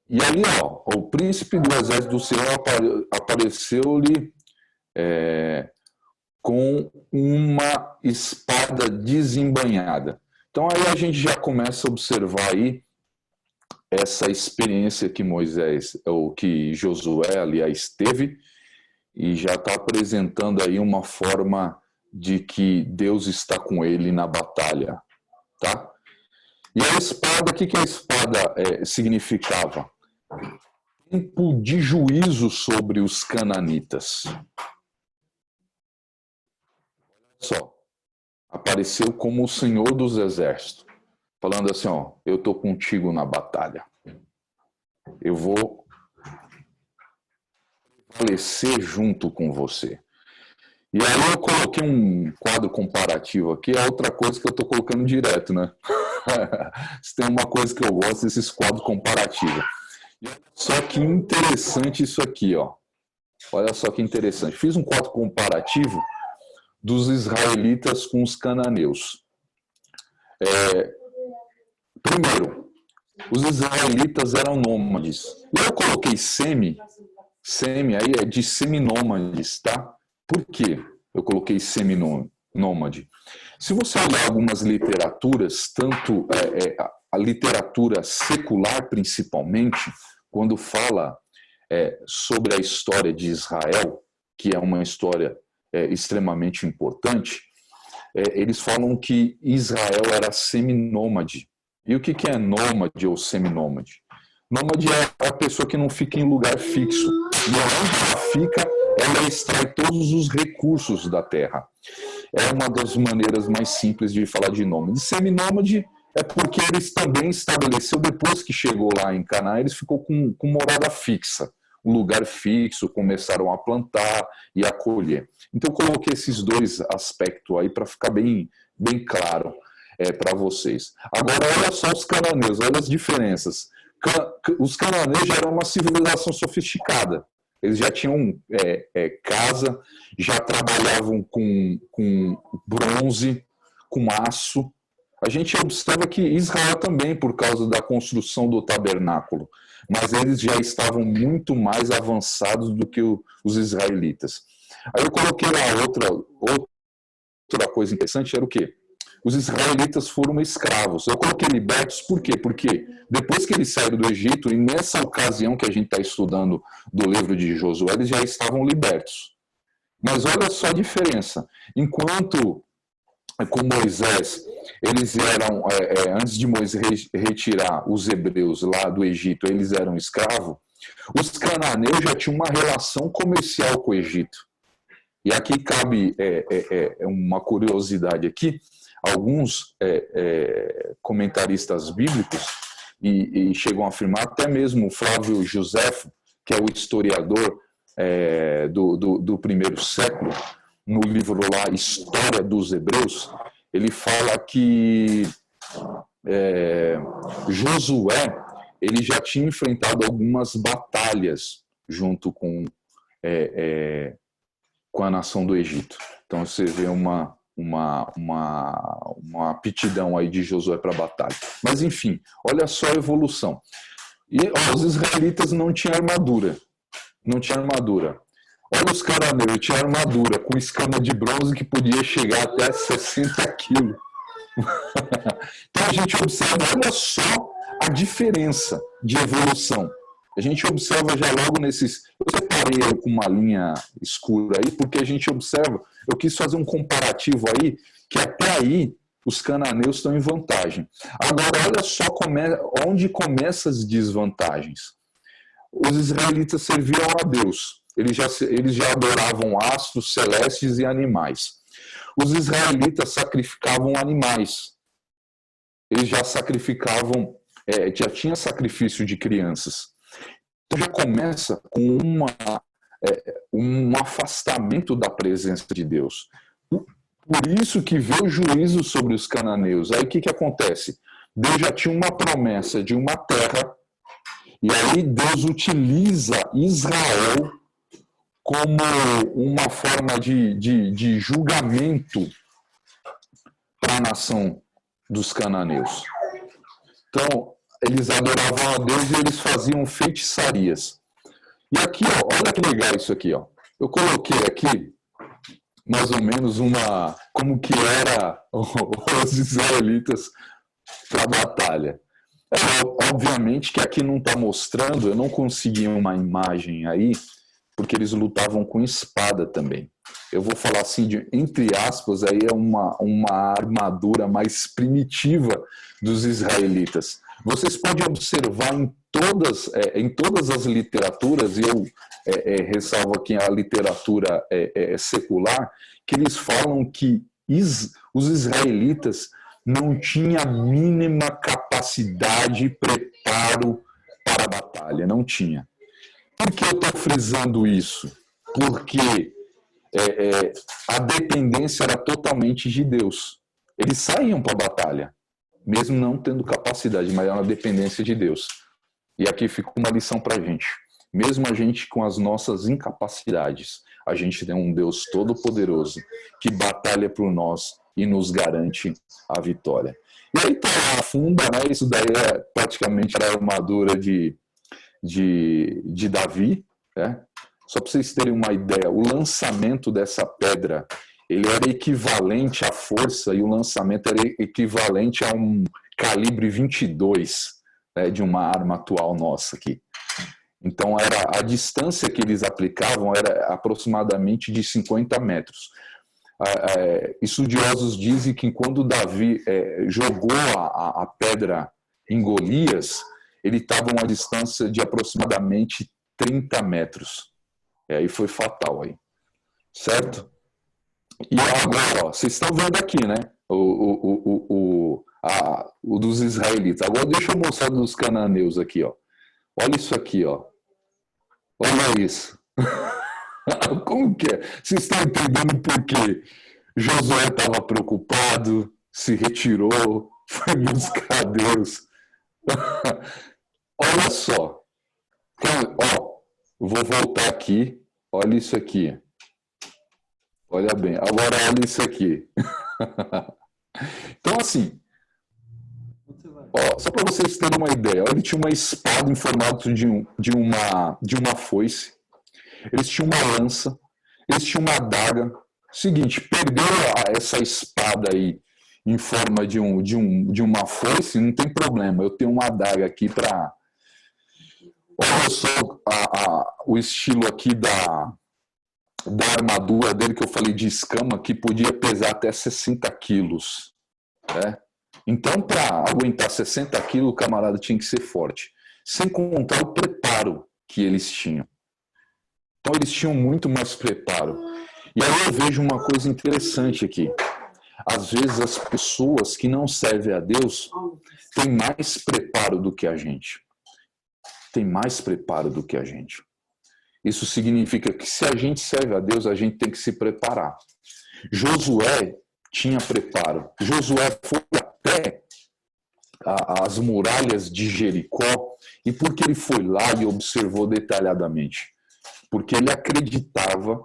E ali, o príncipe do exército do Senhor apareceu-lhe com uma espada desembainhada. Então aí a gente já começa a observar aí essa experiência que que Josué, aliás, teve, e já está apresentando aí uma forma de que Deus está com ele na batalha, tá? E a espada, o que a espada significava? Tempo de juízo sobre os cananitas. só, apareceu como o Senhor dos Exércitos, falando assim, ó, eu estou contigo na batalha. Eu vou prevalecer junto com você. E aí eu coloquei um quadro comparativo aqui, é outra coisa que eu estou colocando direto, né? Se tem uma coisa que eu gosto, desses quadros comparativos. Só que interessante isso aqui, ó. Olha só que interessante. Fiz um quadro comparativo dos israelitas com os cananeus. Primeiro, os israelitas eram nômades. E eu coloquei semi aí é de seminômades, tá? Por quê? Eu coloquei seminômade. Se você olhar algumas literaturas, tanto a literatura secular principalmente, quando fala sobre a história de Israel, que é uma história extremamente importante, eles falam que Israel era seminômade. E o que é nômade ou seminômade? Nômade é a pessoa que não fica em lugar fixo. E onde ela fica, ela extrai todos os recursos da terra. É uma das maneiras mais simples de falar de nômade. Seminômade é porque eles também estabeleceu, depois que chegou lá em Canaã, eles ficou com morada fixa. Um lugar fixo, começaram a plantar e a colher. Então, eu coloquei esses dois aspectos aí para ficar bem claro para vocês. Agora, olha só os cananeus, olha as diferenças. Os cananeus já eram uma civilização sofisticada. Eles já tinham casa, já trabalhavam com bronze, com aço. A gente observa que Israel também, por causa da construção do tabernáculo, mas eles já estavam muito mais avançados do que os israelitas. Aí eu coloquei lá outra coisa interessante, era o quê? Os israelitas foram escravos. Eu coloquei libertos por quê? Porque depois que eles saíram do Egito, e nessa ocasião que a gente está estudando do livro de Josué, eles já estavam libertos. Mas olha só a diferença. Enquanto com Moisés, eles eram, antes de Moisés retirar os hebreus lá do Egito, eles eram escravos, os cananeus já tinham uma relação comercial com o Egito. E aqui cabe uma curiosidade aqui. Alguns comentaristas bíblicos e chegam a afirmar, até mesmo Flávio Joséfo, que é o historiador do primeiro século, no livro lá História dos Hebreus, ele fala que Josué ele já tinha enfrentado algumas batalhas junto com a nação do Egito. Então você vê uma aptidão aí de Josué para a batalha. Mas enfim, olha só a evolução. E os israelitas não tinham armadura. Olha os cananeus, tinha armadura com escama de bronze que podia chegar até 60 quilos. Então a gente observa, olha só a diferença de evolução. A gente observa já logo nesses... Eu separei com uma linha escura aí, porque a gente observa... Eu quis fazer um comparativo aí, que até aí os cananeus estão em vantagem. Agora, olha só onde começam as desvantagens. Os israelitas serviam a Deus. Eles já adoravam astros, celestes e animais. Os israelitas sacrificavam animais. Eles já sacrificavam, já tinha sacrifício de crianças. Então já começa com um afastamento da presença de Deus. Por isso que veio o juízo sobre os cananeus. Aí o que acontece? Deus já tinha uma promessa de uma terra, e aí Deus utiliza Israel como uma forma de julgamento para a nação dos cananeus. Então, eles adoravam a Deus e eles faziam feitiçarias. E aqui, ó, olha que legal isso aqui, ó. Eu coloquei aqui mais ou menos como que era os israelitas para a batalha. Obviamente que aqui não está mostrando, eu não consegui uma imagem aí, porque eles lutavam com espada também. Eu vou falar assim, entre aspas, aí é uma armadura mais primitiva dos israelitas. Vocês podem observar em todas as literaturas, e eu ressalvo aqui a literatura secular, que eles falam que os israelitas não tinham a mínima capacidade e preparo para a batalha, não tinha. Por que eu estou frisando isso? Porque a dependência era totalmente de Deus. Eles saíam para a batalha, mesmo não tendo capacidade, mas era uma dependência de Deus. E aqui fica uma lição para a gente. Mesmo a gente com as nossas incapacidades, a gente tem um Deus todo-poderoso que batalha por nós e nos garante a vitória. E aí tá a funda, né? Isso daí é praticamente a armadura de Davi, né? Só para vocês terem uma ideia, o lançamento dessa pedra, ele era equivalente à força, e o lançamento era equivalente a um calibre 22, né, de uma arma atual nossa aqui. Então, a distância que eles aplicavam era aproximadamente de 50 metros. Estudiosos dizem que quando Davi jogou a pedra em Golias, ele estava a uma distância de aproximadamente 30 metros. Aí foi fatal, aí. Certo? E agora, ó, vocês estão vendo aqui, né? O dos israelitas. Agora deixa eu mostrar dos cananeus aqui, ó. Olha isso aqui, ó. Olha isso. Como que é? Vocês estão entendendo por quê? Josué estava preocupado, se retirou, foi buscar Deus. Olha só. Então, ó, vou voltar aqui. Olha isso aqui. Olha bem. Agora olha isso aqui. Então, assim, ó, só para vocês terem uma ideia, ele tinha uma espada em formato de uma foice, eles tinham uma lança, eles tinham uma adaga. Seguinte, perdeu essa espada aí em forma de uma foice, não tem problema, eu tenho uma adaga aqui para... Olha só o estilo aqui da armadura dele, que eu falei de escama, que podia pesar até 60 quilos, né? Então, para aguentar 60 quilos, o camarada tinha que ser forte. Sem contar o preparo que eles tinham. Então, eles tinham muito mais preparo. E aí eu vejo uma coisa interessante aqui. Às vezes, as pessoas que não servem a Deus têm mais preparo do que a gente. Tem mais preparo do que a gente. Isso significa que se a gente serve a Deus, a gente tem que se preparar. Josué tinha preparo. Josué foi até as muralhas de Jericó. E por que ele foi lá e observou detalhadamente? Porque ele acreditava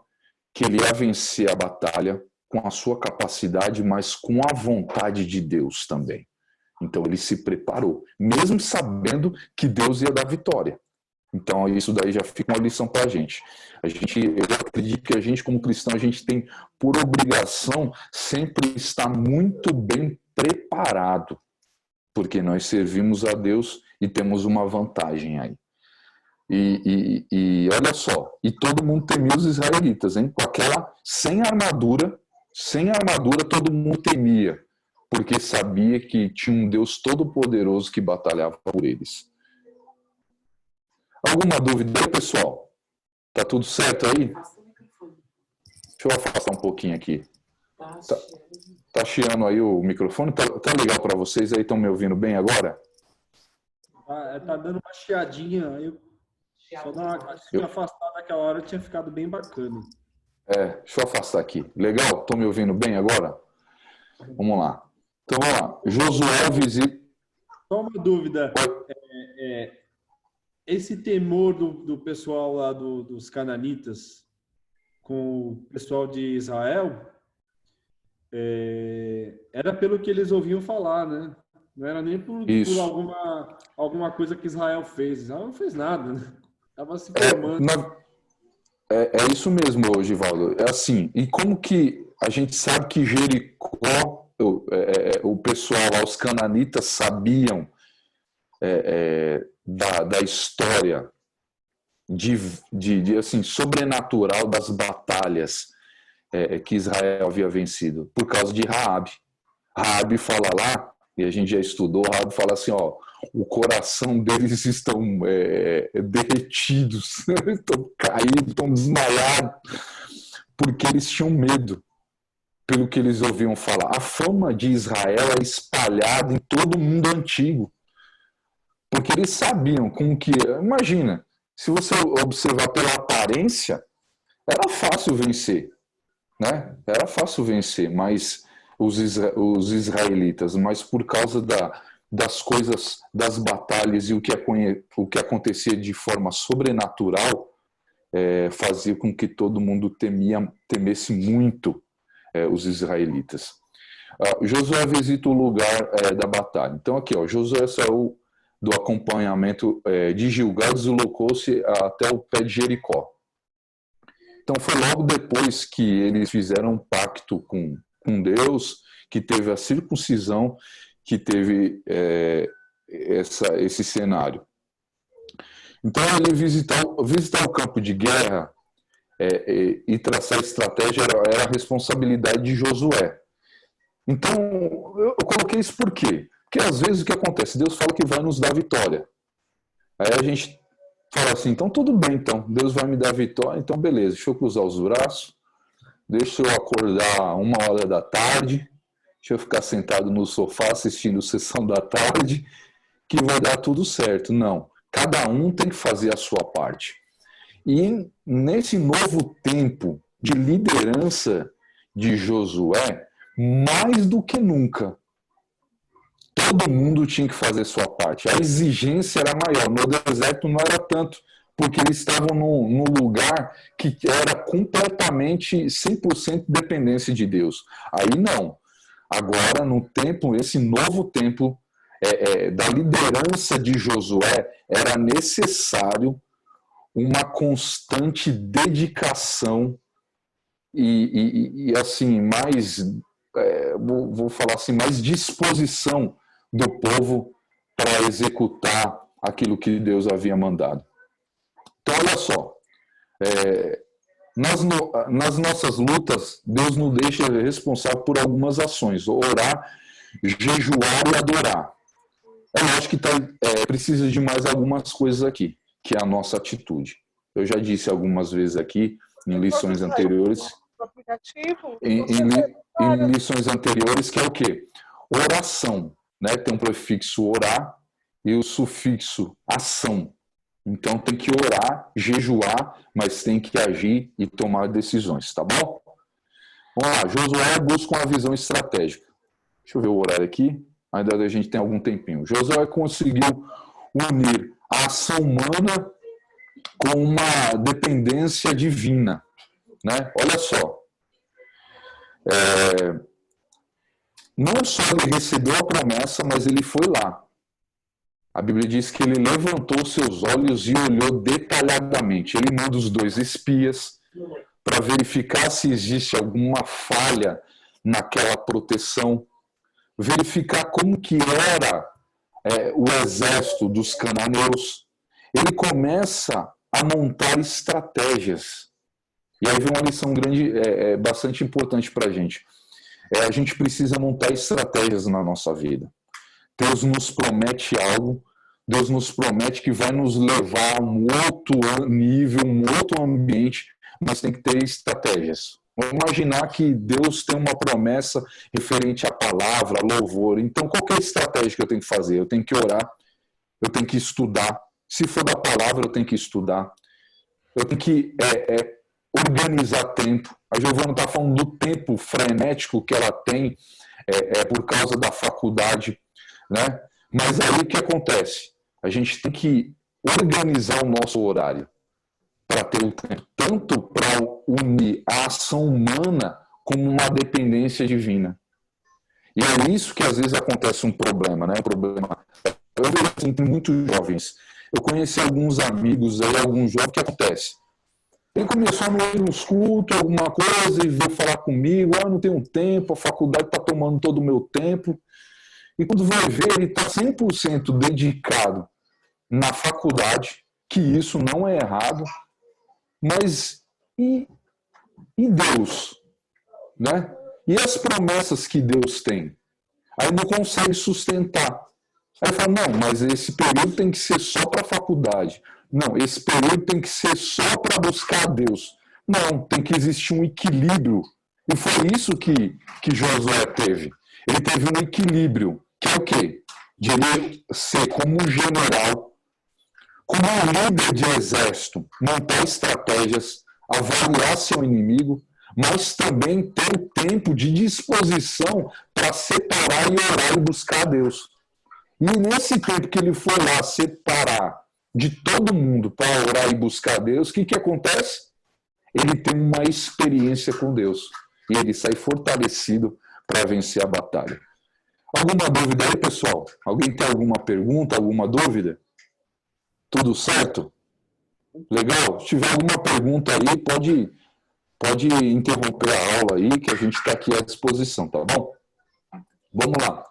que ele ia vencer a batalha com a sua capacidade, mas com a vontade de Deus também. Então ele se preparou, mesmo sabendo que Deus ia dar vitória. Então isso daí já fica uma lição para a gente. Eu acredito que a gente, como cristão, a gente tem por obrigação sempre estar muito bem preparado, porque nós servimos a Deus e temos uma vantagem aí. E olha só, e todo mundo temia os israelitas, hein? Com aquela, sem armadura, todo mundo temia, porque sabia que tinha um Deus todo-poderoso que batalhava por eles. Alguma dúvida aí, pessoal? Tá tudo certo aí? Deixa eu afastar um pouquinho aqui. Tá chiando aí o microfone? Tá legal para vocês aí? Estão me ouvindo bem agora? Tá dando uma chiadinha. Se eu afastar naquela hora, tinha ficado bem bacana. Deixa eu afastar aqui. Legal? Estão me ouvindo bem agora? Vamos lá. Então, vamos lá. Josué visita... Só uma dúvida. Esse temor do pessoal lá dos cananitas com o pessoal de Israel era pelo que eles ouviam falar, né? Não era nem por alguma coisa que Israel fez. Israel não fez nada, né? Estava se formando. É isso mesmo, Givaldo. É assim, e como que a gente sabe que Jericó, o pessoal lá, os cananitas, sabiam da história assim, sobrenatural das batalhas que Israel havia vencido, por causa de Raabe. Raabe fala lá, e a gente já estudou, Raabe fala assim, ó, o coração deles estão derretidos, estão caídos, estão desmaiados, porque eles tinham medo. pelo que eles ouviam falar. A fama de Israel é espalhada em todo o mundo antigo. Porque eles sabiam com que... Imagina, se você observar pela aparência, era fácil vencer, né? Era fácil vencer, mas os israelitas, mas por causa das coisas, das batalhas e o que acontecia de forma sobrenatural, fazia com que todo mundo temesse muito os israelitas. Josué visita o lugar da batalha. Então aqui, ó, Josué saiu do acompanhamento de Gilgal, deslocou-se até o pé de Jericó. Então foi logo depois que eles fizeram um pacto com Deus, que teve a circuncisão, que teve esse cenário. Então ele visitar o campo de guerra e traçar estratégia era a responsabilidade de Josué. Então eu coloquei isso por quê? Porque às vezes o que acontece? Deus fala que vai nos dar vitória. Aí a gente fala assim, então tudo bem, então, Deus vai me dar vitória, então beleza, deixa eu cruzar os braços, deixa eu acordar 1h da tarde, deixa eu ficar sentado no sofá assistindo Sessão da Tarde, que vai dar tudo certo. Não, cada um tem que fazer a sua parte. E nesse novo tempo de liderança de Josué, mais do que nunca, todo mundo tinha que fazer sua parte. A exigência era maior. No deserto não era tanto, porque eles estavam num lugar que era completamente 100% dependência de Deus. Aí não. Agora, no tempo, esse novo tempo da liderança de Josué, era necessário uma constante dedicação e assim, mais, vou falar assim, mais disposição do povo para executar aquilo que Deus havia mandado. Então, olha só, nas nossas lutas, Deus nos deixa responsável por algumas ações: orar, jejuar e adorar. Eu acho que precisa de mais algumas coisas aqui, que é a nossa atitude. Eu já disse algumas vezes aqui, em lições anteriores, em lições anteriores, que é o quê? Oração, né? Tem um prefixo orar e o sufixo ação. Então tem que orar, jejuar, mas tem que agir e tomar decisões, tá bom? Vamos lá, Josué busca uma visão estratégica. Deixa eu ver o horário aqui, ainda a gente tem algum tempinho. Josué conseguiu unir a ação humana com uma dependência divina, né? Olha só, não só ele recebeu a promessa, mas ele foi lá. A Bíblia diz que ele levantou seus olhos e olhou detalhadamente. Ele manda os 2 espias para verificar se existe alguma falha naquela proteção, verificar como que era o exército dos cananeus. Ele começa a montar estratégias. E aí vem uma lição grande, bastante importante para a gente. A gente precisa montar estratégias na nossa vida. Deus nos promete algo, Deus nos promete que vai nos levar a um outro nível, um outro ambiente, mas tem que ter estratégias. Vamos imaginar que Deus tem uma promessa referente à palavra, a louvor. Então, qual que é a estratégia que eu tenho que fazer? Eu tenho que orar, eu tenho que estudar. Se for da palavra, eu tenho que estudar. Eu tenho que organizar tempo. A Giovana está falando do tempo frenético que ela tem por causa da faculdade, né? Mas aí o que acontece? A gente tem que organizar o nosso horário para ter o tempo, tanto para unir a ação humana como uma dependência divina. E é isso que às vezes acontece um problema, né? Eu vejo assim, tem muitos jovens. Eu conheci alguns amigos aí, alguns jovens, o que acontece? Ele começou a ir nos cultos, alguma coisa, e veio falar comigo, eu não tenho tempo, a faculdade está tomando todo o meu tempo. E quando vai ver, ele está 100% dedicado na faculdade, que isso não é errado, mas e Deus? Né? E as promessas que Deus tem? Aí não consegue sustentar. Aí fala, não, mas esse período tem que ser só para a faculdade. Não, esse período tem que ser só para buscar a Deus. Não, tem que existir um equilíbrio E foi isso que Josué teve. Ele teve um equilíbrio, que é o quê? De ele ser como um general, como um líder de exército, montar estratégias, avaliar seu inimigo, mas também ter o tempo de disposição para separar e orar e buscar a Deus. E nesse tempo que ele foi lá separar de todo mundo para orar e buscar a Deus, o que acontece? Ele tem uma experiência com Deus. E ele sai fortalecido para vencer a batalha. Alguma dúvida aí, pessoal? Alguém tem alguma pergunta, alguma dúvida? Tudo certo? Legal? Se tiver alguma pergunta aí, pode interromper a aula aí, que a gente está aqui à disposição, tá bom? Vamos lá.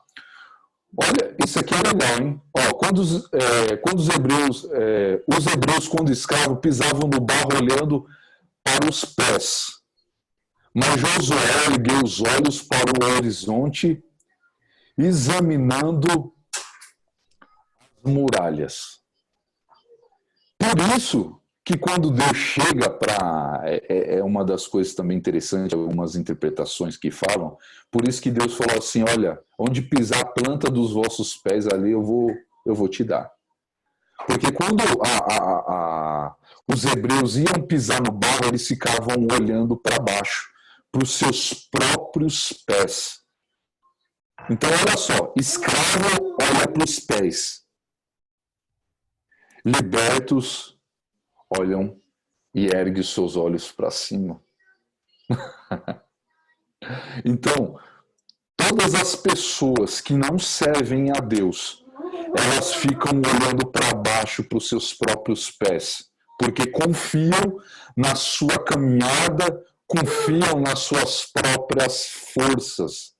Olha, isso aqui é legal, hein? Ó, quando os hebreus, quando escravos, pisavam no barro olhando para os pés. Mas Josué ergueu os olhos para o horizonte, examinando as muralhas. Por isso que quando Deus chega para... É uma das coisas também interessantes, algumas interpretações que falam, por isso que Deus falou assim, olha, onde pisar a planta dos vossos pés ali, eu vou te dar. Porque quando os hebreus iam pisar no barro, eles ficavam olhando para baixo, para os seus próprios pés. Então, olha só, escravo olha para os pés. Libertos olham e erguem seus olhos para cima. Então, todas as pessoas que não servem a Deus, elas ficam olhando para baixo, para os seus próprios pés, porque confiam na sua caminhada, confiam nas suas próprias forças.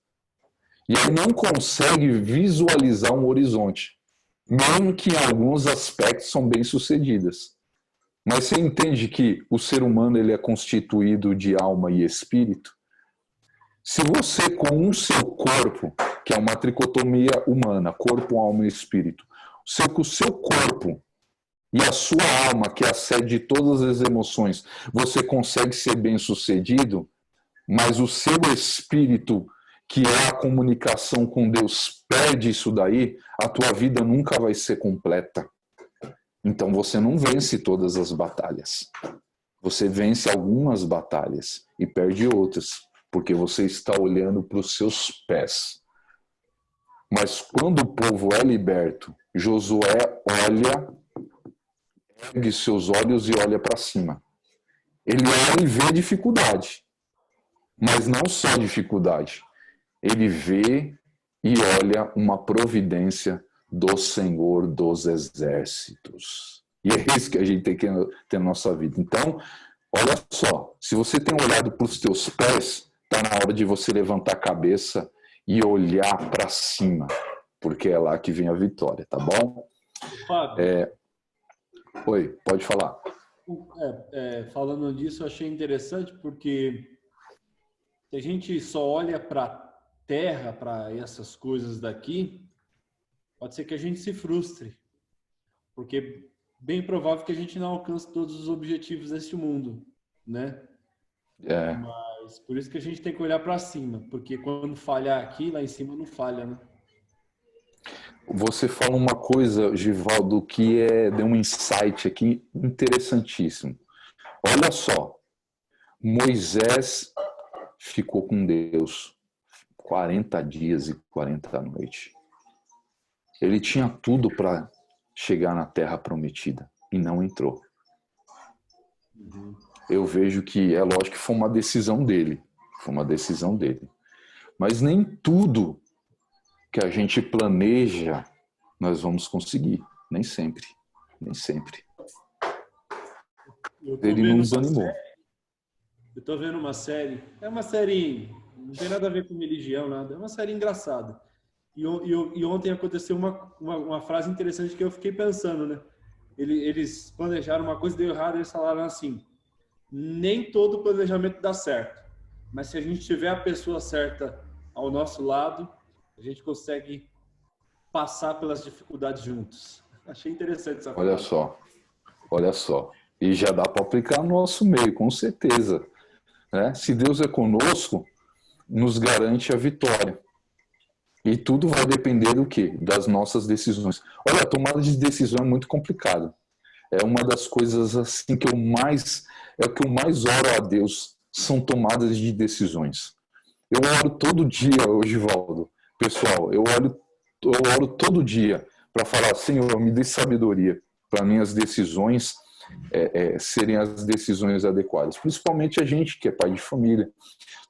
E aí não consegue visualizar um horizonte, mesmo que em alguns aspectos são bem-sucedidas. Mas você entende que o ser humano ele é constituído de alma e espírito? Se você, com o seu corpo, que é uma tricotomia humana, corpo, alma e espírito, o seu corpo e a sua alma, que é a sede de todas as emoções, você consegue ser bem-sucedido, mas o seu espírito, que é a comunicação com Deus, perde isso daí, a tua vida nunca vai ser completa. Então você não vence todas as batalhas. Você vence algumas batalhas e perde outras, porque você está olhando para os seus pés. Mas quando o povo é liberto, Josué ergue seus olhos e olha para cima. Ele olha e vê dificuldade, mas não só dificuldade. Ele vê e olha uma providência do Senhor dos Exércitos. E é isso que a gente tem que ter na nossa vida. Então, olha só, se você tem olhado para os teus pés, está na hora de você levantar a cabeça e olhar para cima, porque é lá que vem a vitória, tá bom? Fábio, Oi, pode falar. Falando disso, eu achei interessante porque se a gente só olha para a terra, para essas coisas daqui, pode ser que a gente se frustre, porque é bem provável que a gente não alcance todos os objetivos desse mundo, né? Mas por isso que a gente tem que olhar para cima, porque quando falhar aqui, lá em cima não falha, né? Você fala uma coisa, Givaldo, que deu um insight aqui interessantíssimo. Olha só, Moisés ficou com Deus 40 dias e 40 noites. Ele tinha tudo para chegar na terra prometida e não entrou. Eu vejo que, é lógico que foi uma decisão dele. Mas nem tudo que a gente planeja, nós vamos conseguir. Nem sempre. Ele não desanimou. Eu tô vendo uma série. É uma série... Não tem nada a ver com religião, nada. É uma série engraçada. E ontem aconteceu uma frase interessante que eu fiquei pensando, né? Eles planejaram uma coisa e deu errado. Eles falaram assim... Nem todo planejamento dá certo. Mas se a gente tiver a pessoa certa ao nosso lado... A gente consegue passar pelas dificuldades juntos. Achei interessante essa frase. Olha só. E já dá para aplicar no nosso meio, com certeza. né? Se Deus é conosco, nos garante a vitória. E tudo vai depender do quê? Das nossas decisões. Olha, a tomada de decisão é muito complicado. É uma das coisas assim que eu mais oro a Deus, são tomadas de decisões. Eu oro todo dia, Givaldo. Pessoal, eu oro todo dia para falar, Senhor, me dê sabedoria para minhas decisões serem as decisões adequadas. Principalmente a gente que é pai de família.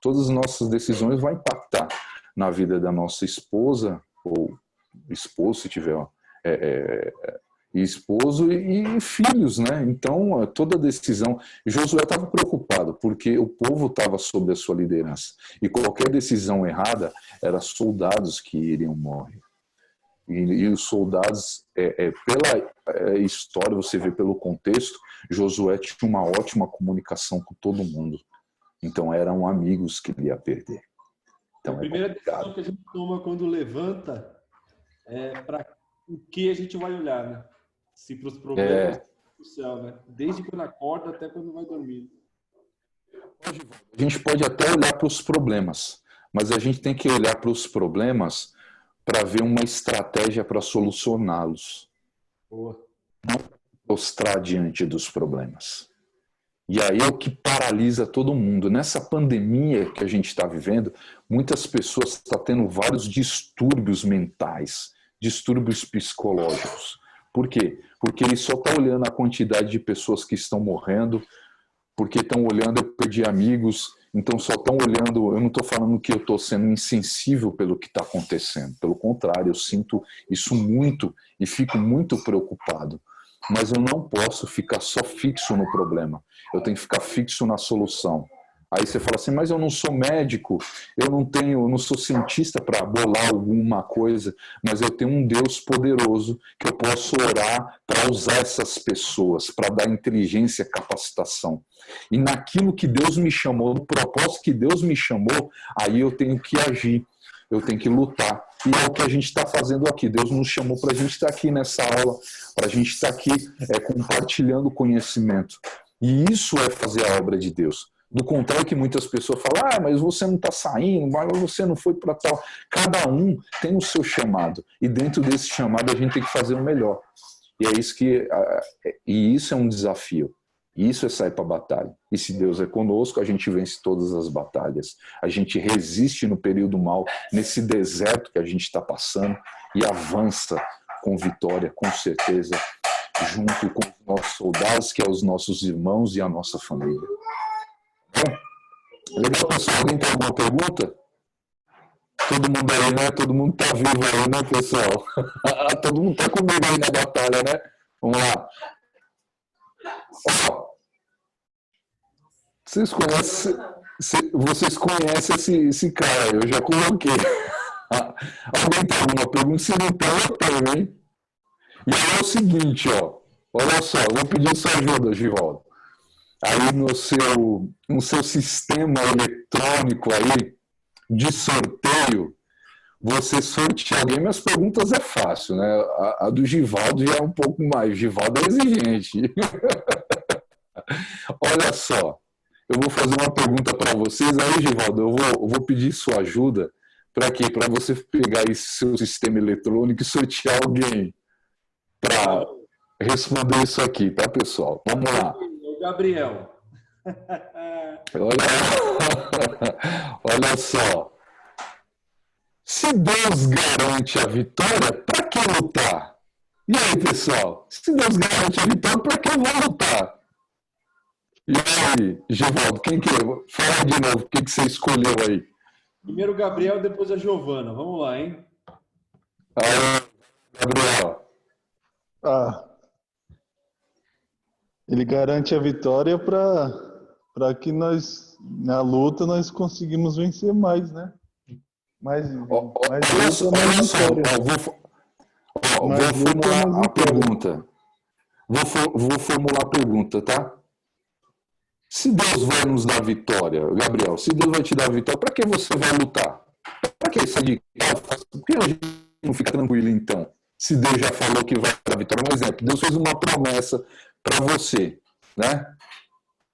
Todas as nossas decisões vão impactar na vida da nossa esposa, ou esposo, se tiver esposo, e filhos, né? Então, toda decisão... Josué estava preocupado, porque o povo estava sob a sua liderança. E qualquer decisão errada, eram soldados que iriam morrer. E os soldados, pela história, você vê pelo contexto, Josué tinha uma ótima comunicação com todo mundo. Então, eram amigos que ele ia perder. Então, a primeira decisão que a gente toma quando levanta é para o que a gente vai olhar, né? Se para os problemas do céu, né? Desde quando acorda até quando vai dormir. A gente pode até olhar para os problemas, mas a gente tem que olhar para os problemas para ver uma estratégia para solucioná-los. Boa. Não prostrar diante dos problemas. E aí é o que paralisa todo mundo. Nessa pandemia que a gente está vivendo, muitas pessoas estão tendo vários distúrbios mentais, distúrbios psicológicos. Por quê? Porque ele só está olhando a quantidade de pessoas que estão morrendo, porque estão olhando, eu perdi amigos, então só estão olhando, eu não estou falando que eu estou sendo insensível pelo que está acontecendo, pelo contrário, eu sinto isso muito e fico muito preocupado. Mas eu não posso ficar só fixo no problema, eu tenho que ficar fixo na solução. Aí você fala assim, mas eu não sou médico, eu não sou cientista para bolar alguma coisa, mas eu tenho um Deus poderoso que eu posso orar para usar essas pessoas, para dar inteligência, capacitação. E naquilo que Deus me chamou, no propósito que Deus me chamou, aí eu tenho que agir, eu tenho que lutar. E é o que a gente está fazendo aqui. Deus nos chamou para a gente estar aqui nessa aula, para a gente estar aqui compartilhando conhecimento. E isso é fazer a obra de Deus. Do contrário que muitas pessoas falam, mas você não está saindo, mas você não foi para tal. Cada um tem o seu chamado. E dentro desse chamado a gente tem que fazer o melhor. E isso é um desafio. Isso é sair para a batalha. E se Deus é conosco, a gente vence todas as batalhas. A gente resiste no período mal, nesse deserto que a gente está passando, e avança com vitória, com certeza, junto com os nossos soldados, que são os nossos irmãos e a nossa família. Legal, pessoal. Alguém tem alguma pergunta? Todo mundo aí, né? Todo mundo está vivo aí, né, pessoal? Todo mundo está comigo aí na batalha, né? Vamos lá. Vocês conhecem esse cara, eu já coloquei. Alguém tem alguma pergunta? Se não tem, eu tenho, hein? E aí é o seguinte, olha só, eu vou pedir sua ajuda, Givaldo. Aí no seu sistema eletrônico aí de sorteio, você sorteia alguém. Minhas perguntas é fácil, né? A do Givaldo já é um pouco mais. O Givaldo é exigente. Olha só, eu vou fazer uma pergunta para vocês. Aí, Givaldo, eu vou pedir sua ajuda. Para quê? Para você pegar esse seu sistema eletrônico e sortear alguém para responder isso aqui, tá, pessoal? Vamos lá. Gabriel. Olha só. Se Deus garante a vitória, para que lutar? E aí, pessoal? Se Deus garante a vitória, para que eu vou lutar? E aí, Givaldo, quem que é? Fala de novo, o que você escolheu aí? Primeiro o Gabriel, depois a Giovana. Vamos lá, hein? Aí, Gabriel. Ele garante a vitória para que nós, na luta, nós conseguimos vencer mais, né? Olha só, vou formular a pergunta. Vou formular a pergunta, tá? Se Deus vai nos dar vitória, Gabriel, se Deus vai te dar vitória, para que você vai lutar? Para que você por que a gente não fica tranquilo, então? Se Deus já falou que vai dar vitória, um exemplo, Deus fez uma promessa para você, né?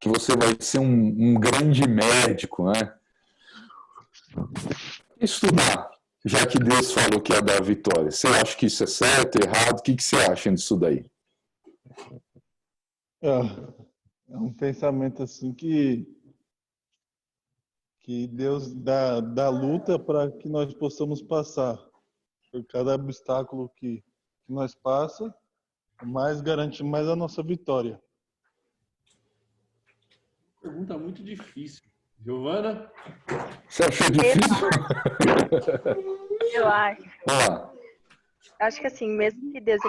que você vai ser um grande médico, né? Estudar, já que Deus falou que ia dar a vitória. Você acha que isso é certo, errado? O que você acha disso daí? É um pensamento assim que Deus dá luta para que nós possamos passar. Por cada obstáculo que nós passa, mais garante mais a nossa vitória. Pergunta muito difícil. Giovana? Você achou difícil? Eu acho. Ah, Acho que assim, mesmo que Deus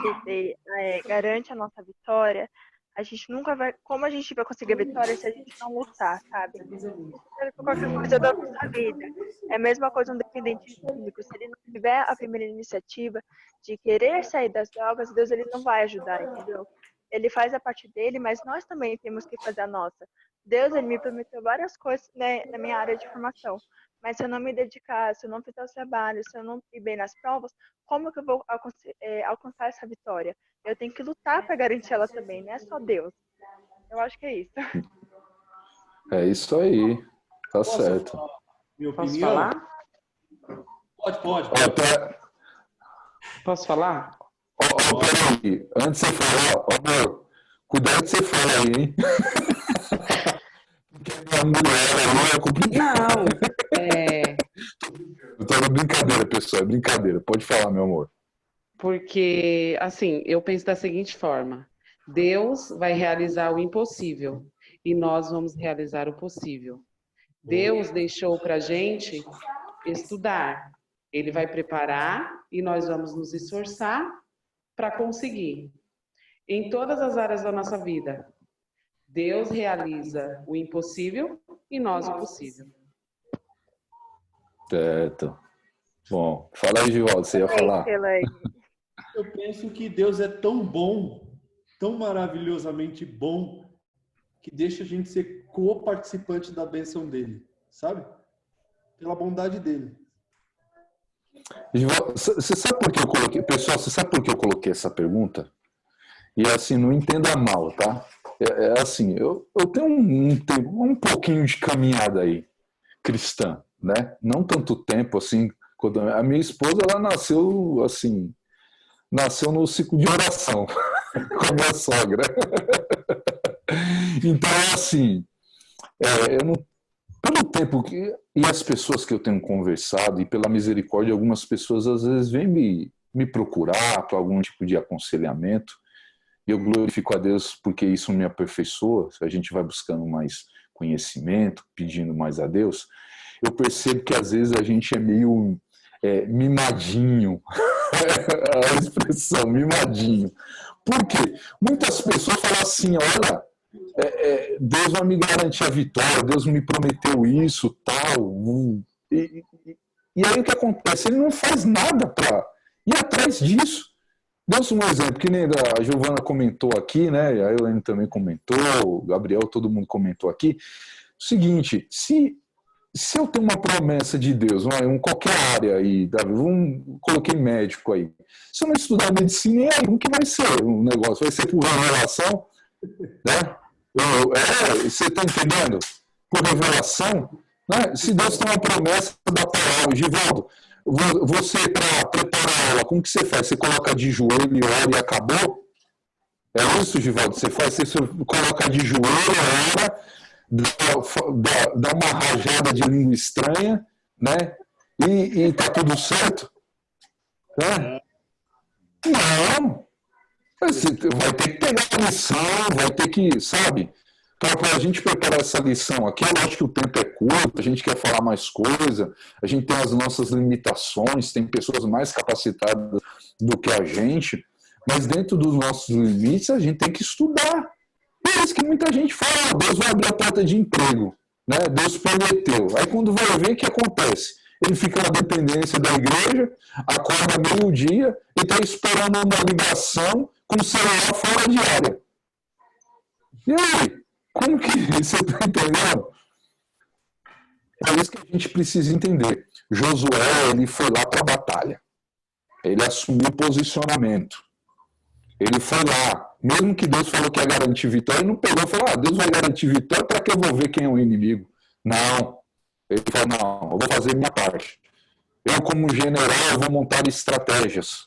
garante a nossa vitória, a gente nunca vai. Como a gente vai conseguir a vitória se a gente não lutar, sabe? Isso serve para qualquer coisa da nossa vida. É a mesma coisa um dependente químico. Se ele não tiver a primeira iniciativa de querer sair das drogas, Deus ele não vai ajudar, entendeu? Ele faz a parte dele, mas nós também temos que fazer a nossa. Deus ele me prometeu várias coisas, né, na minha área de formação. Mas se eu não me dedicar, se eu não fizer os trabalhos, se eu não ir bem nas provas, como que eu vou alcançar essa vitória? Eu tenho que lutar para garantir ela também, não é só Deus. Eu acho que é isso. é isso aí. Tá Posso certo. falar minha Posso opinião? falar? Pode. Posso falar? Peraí, antes de você falar, amor, cuidado que você fala aí, hein? Porque a minha mulher não é complicado. Não, Eu tô brincadeira, pessoal, é brincadeira. Pode falar, meu amor. porque, assim, eu penso da seguinte forma: Deus vai realizar o impossível e nós vamos realizar o possível. Deus deixou para a gente estudar. Ele vai preparar e nós vamos nos esforçar para conseguir. Em todas as áreas da nossa vida, Deus realiza o impossível e nós o possível. Certo. Bom, fala aí, Givaldo, você ia falar. Eu penso que Deus é tão bom, tão maravilhosamente bom, que deixa a gente ser co-participante da bênção dele, sabe? Pela bondade dele. Givaldo, você sabe por que eu coloquei, pessoal, você sabe por que eu coloquei essa pergunta? E assim, não entenda mal, tá? É assim, eu tenho um pouquinho de caminhada aí, cristã, né? Não tanto tempo assim. Quando a minha esposa, ela nasceu assim, nasceu no ciclo de oração com a minha sogra. Então, assim, eu não, pelo tempo que e as pessoas que eu tenho conversado e pela misericórdia, algumas pessoas às vezes vêm me procurar para algum tipo de aconselhamento. E eu glorifico a Deus porque isso me aperfeiçoa. A gente vai buscando mais conhecimento, pedindo mais a Deus. Eu percebo que às vezes a gente é meio mimadinho. A expressão, mimadinho. Por quê? Muitas pessoas falam assim, olha, Deus vai me garantir a vitória, Deus me prometeu isso, tal. E aí o que acontece? Ele não faz nada para ir atrás disso. Dá-se um exemplo, que nem a Giovana comentou aqui, né? A Elaine também comentou, o Gabriel, todo mundo comentou aqui. O seguinte, se eu tenho uma promessa de Deus, em qualquer área aí, coloquei médico aí. Se eu não estudar medicina, como que vai ser o negócio? Vai ser por revelação? Né? Você está entendendo? Por revelação? Né? Se Deus tem uma promessa da palavra, Givaldo, você, para preparar ela, como que você faz? Você coloca de joelho e ora e acabou? É isso, Givaldo? Você faz? Você coloca de joelho, ora, dá uma rajada de língua estranha, né? E tá tudo certo? Né? Não. Você vai ter que pegar a lição, vai ter que, sabe? Para a gente preparar essa lição aqui, eu acho que o tempo é curto, a gente quer falar mais coisa, a gente tem as nossas limitações, tem pessoas mais capacitadas do que a gente, mas dentro dos nossos limites a gente tem que estudar. É isso que muita gente fala, Deus vai abrir a porta de emprego, né? Deus prometeu. Aí quando vai ver, o que acontece? Ele fica na dependência da igreja, acorda meio-dia e está esperando uma ligação com o celular fora de área. E aí? Como que você está entendendo? É isso que a gente precisa entender. Josué, ele foi lá para a batalha. Ele assumiu o posicionamento. Ele foi lá, mesmo que Deus falou que ia garantir vitória, ele não pegou e falou, Deus vai garantir vitória, para que eu vou ver quem é o inimigo? Não. Ele falou, não, eu vou fazer minha parte. Eu, como general, vou montar estratégias.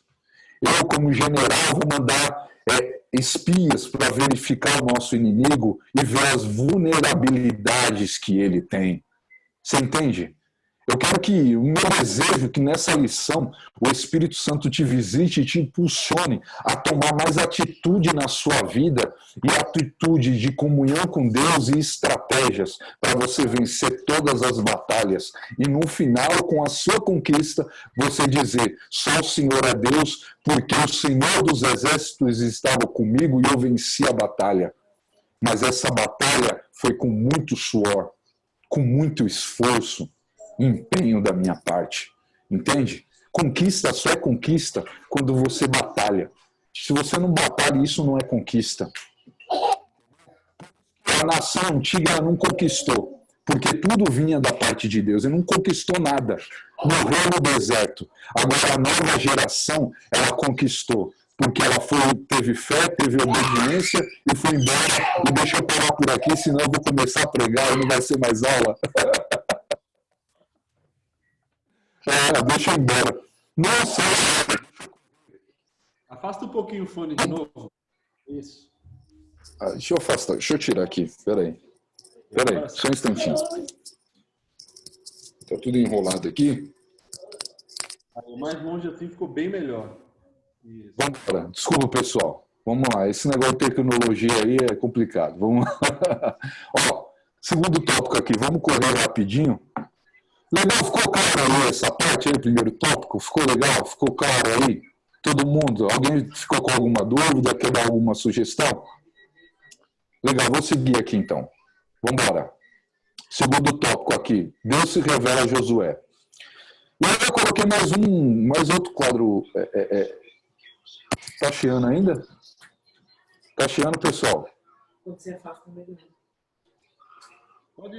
Eu, como general, vou mandar espias para verificar o nosso inimigo e ver as vulnerabilidades que ele tem. Você entende? Eu quero que, o meu desejo é que nessa lição o Espírito Santo te visite e te impulsione a tomar mais atitude na sua vida e atitude de comunhão com Deus e estratégias para você vencer todas as batalhas. E no final, com a sua conquista, você dizer, só o Senhor é Deus, porque o Senhor dos Exércitos estava comigo e eu venci a batalha. Mas essa batalha foi com muito suor, com muito esforço, empenho da minha parte, entende? Conquista só é conquista quando você batalha. Se você não batalha, isso não é conquista. A nação antiga não conquistou, porque tudo vinha da parte de Deus, e não conquistou nada. Morreu no deserto. Agora a nova geração, ela conquistou, porque ela teve fé, teve obediência e foi embora. E deixa eu parar por aqui, senão eu vou começar a pregar e não vai ser mais aula. Deixa eu ir embora. Nossa! Afasta um pouquinho o fone de novo. Isso. Deixa eu afastar, deixa eu tirar aqui. Peraí, só um instantinho. Tá tudo enrolado aqui. O mais longe assim ficou bem melhor. Isso. Vamos lá. Desculpa, pessoal. Vamos lá. Esse negócio de tecnologia aí é complicado. Vamos lá. Ó, segundo tópico aqui. Vamos correr rapidinho. Legal, ficou claro aí essa parte aí, primeiro tópico? Ficou legal? Ficou claro aí? Todo mundo? Alguém ficou com alguma dúvida? Quer dar alguma sugestão? Legal, vou seguir aqui então. Vamos embora. Segundo tópico aqui. Deus se revela a Josué. E aí eu coloquei mais outro quadro. Tá chiando ainda? Tá chiando, pessoal?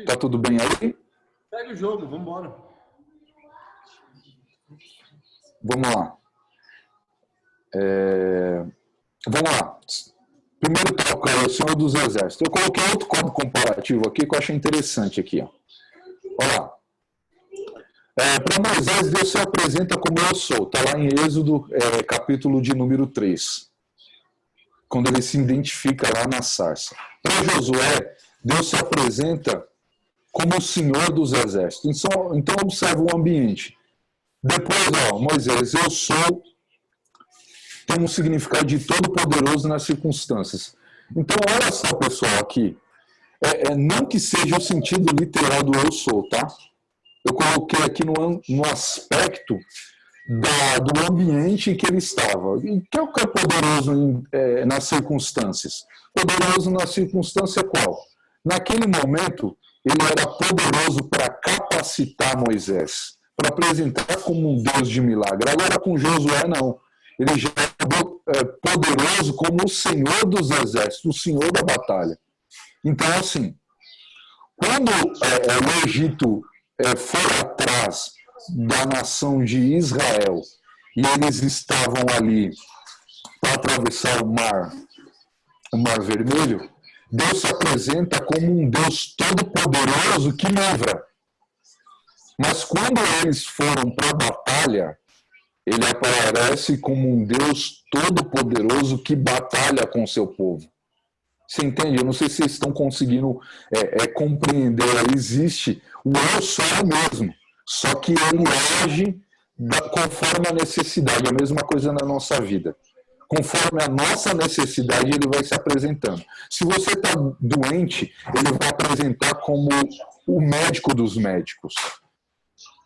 Tá tudo bem aí? Pega o jogo, vamos embora. Vamos lá. Vamos lá. Primeiro tópico é o Senhor dos Exércitos. Eu coloquei outro quadro comparativo aqui que eu achei interessante aqui. Ó. Olha lá. Para Moisés, Deus se apresenta como eu sou. Está lá em Êxodo, capítulo de número 3. Quando ele se identifica lá na sarça. Para Josué, Deus se apresenta como o Senhor dos Exércitos. Então observa o ambiente. Depois, Moisés, eu sou, tem um significado de todo-poderoso nas circunstâncias. Então, olha só, pessoal, aqui. Não que seja o sentido literal do eu sou, tá? Eu coloquei aqui no aspecto do ambiente em que ele estava. E que é o que é poderoso nas circunstâncias? Poderoso na circunstância qual? Naquele momento, ele era poderoso para capacitar Moisés, para apresentar como um Deus de milagre. Agora, com Josué, não. Ele já é poderoso como o Senhor dos Exércitos, o Senhor da batalha. Então, assim, quando o Egito foi atrás da nação de Israel e eles estavam ali para atravessar o Mar Vermelho, Deus se apresenta como um Deus todo-poderoso que livra. Mas quando eles foram para a batalha, ele aparece como um Deus todo-poderoso que batalha com o seu povo. Você entende? Eu não sei se vocês estão conseguindo compreender. Existe o eu sou o mesmo, só que ele age conforme a necessidade. A mesma coisa na nossa vida. Conforme a nossa necessidade, ele vai se apresentando. Se você está doente, ele vai apresentar como o médico dos médicos.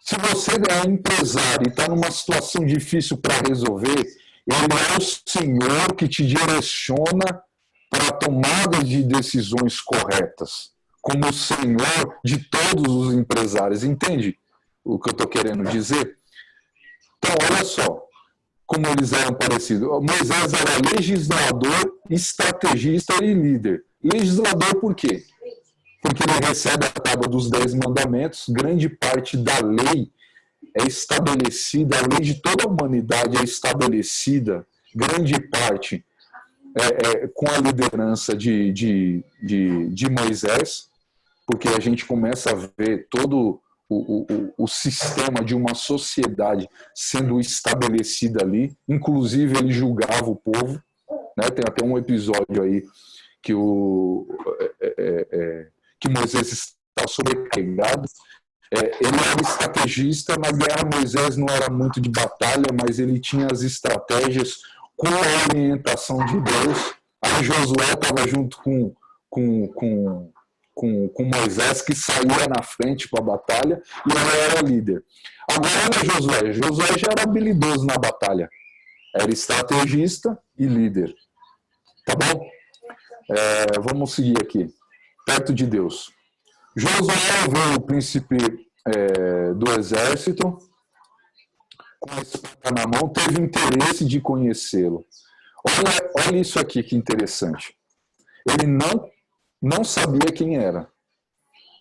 Se você é empresário e está numa situação difícil para resolver, ele é o Senhor que te direciona para a tomada de decisões corretas, como o Senhor de todos os empresários. Entende o que eu estou querendo dizer? Então, olha só como eles eram parecidos. Moisés era legislador, estrategista e líder. Legislador por quê? Porque ele recebe a tábua dos 10 mandamentos, grande parte da lei é estabelecida, a lei de toda a humanidade é estabelecida, grande parte com a liderança de Moisés, porque a gente começa a ver todo o sistema de uma sociedade sendo estabelecida ali, inclusive ele julgava o povo, né? Tem até um episódio aí que Moisés está sobrecarregado. Ele era estrategista, na guerra Moisés não era muito de batalha, mas ele tinha as estratégias com a orientação de Deus. Aí Josué estava junto com Moisés, que saía na frente para a batalha, e ele era líder. Agora Josué já era habilidoso na batalha, era estrategista e líder. Tá bom? Vamos seguir aqui, perto de Deus. Josué vê o príncipe do exército com a espada na mão, teve interesse de conhecê-lo. Olha isso aqui que interessante. Ele não sabia quem era,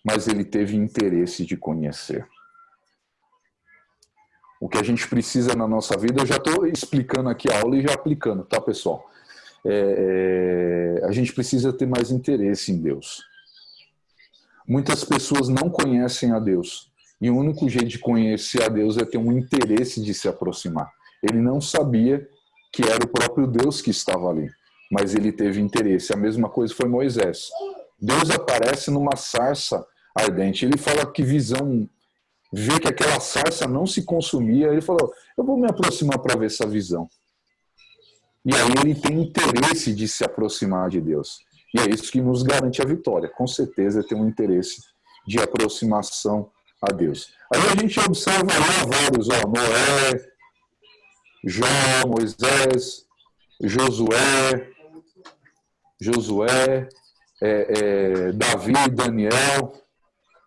mas ele teve interesse de conhecer. O que a gente precisa na nossa vida, eu já estou explicando aqui a aula e já aplicando, tá, pessoal? A gente precisa ter mais interesse em Deus. Muitas pessoas não conhecem a Deus, e o único jeito de conhecer a Deus é ter um interesse de se aproximar. Ele não sabia que era o próprio Deus que estava ali, mas ele teve interesse. A mesma coisa foi Moisés. Deus aparece numa sarça ardente. Ele fala que visão, vê que aquela sarça não se consumia. Ele falou, eu vou me aproximar para ver essa visão. E aí ele tem interesse de se aproximar de Deus. E é isso que nos garante a vitória. Com certeza tem um interesse de aproximação a Deus. Aí a gente observa lá vários, Noé, Jó, Moisés, Josué, Davi, Daniel.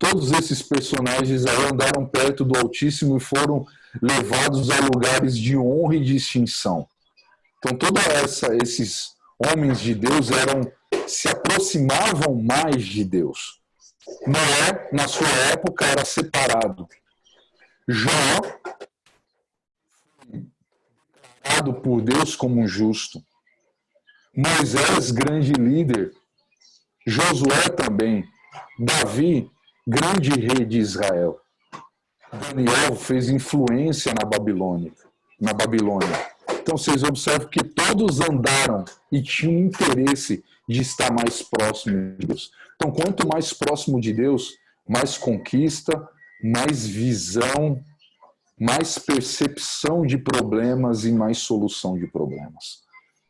Todos esses personagens aí andaram perto do Altíssimo e foram levados a lugares de honra e distinção. Então, todos esses homens de Deus se aproximavam mais de Deus. Noé, na sua época, era separado. Jó, declarado por Deus como justo. Moisés, grande líder. Josué também. Davi, grande rei de Israel. Daniel fez influência na Babilônia. Então vocês observam que todos andaram e tinham interesse de estar mais próximo de Deus. Então, quanto mais próximo de Deus, mais conquista, mais visão, mais percepção de problemas e mais solução de problemas.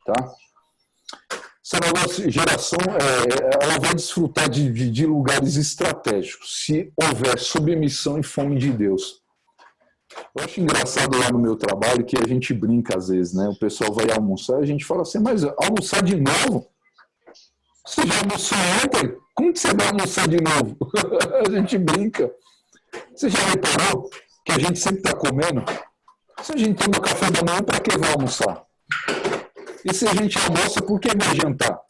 Tá? Essa nova geração ela vai desfrutar de lugares estratégicos, se houver submissão e fome de Deus. Eu acho engraçado lá no meu trabalho que a gente brinca às vezes, né? O pessoal vai almoçar e a gente fala assim, mas almoçar de novo? Você já almoçou ontem? Como que você vai almoçar de novo? A gente brinca. Você já reparou que a gente sempre está comendo? Se a gente toma café da manhã, para que vai almoçar? E se a gente almoça, por que vai jantar?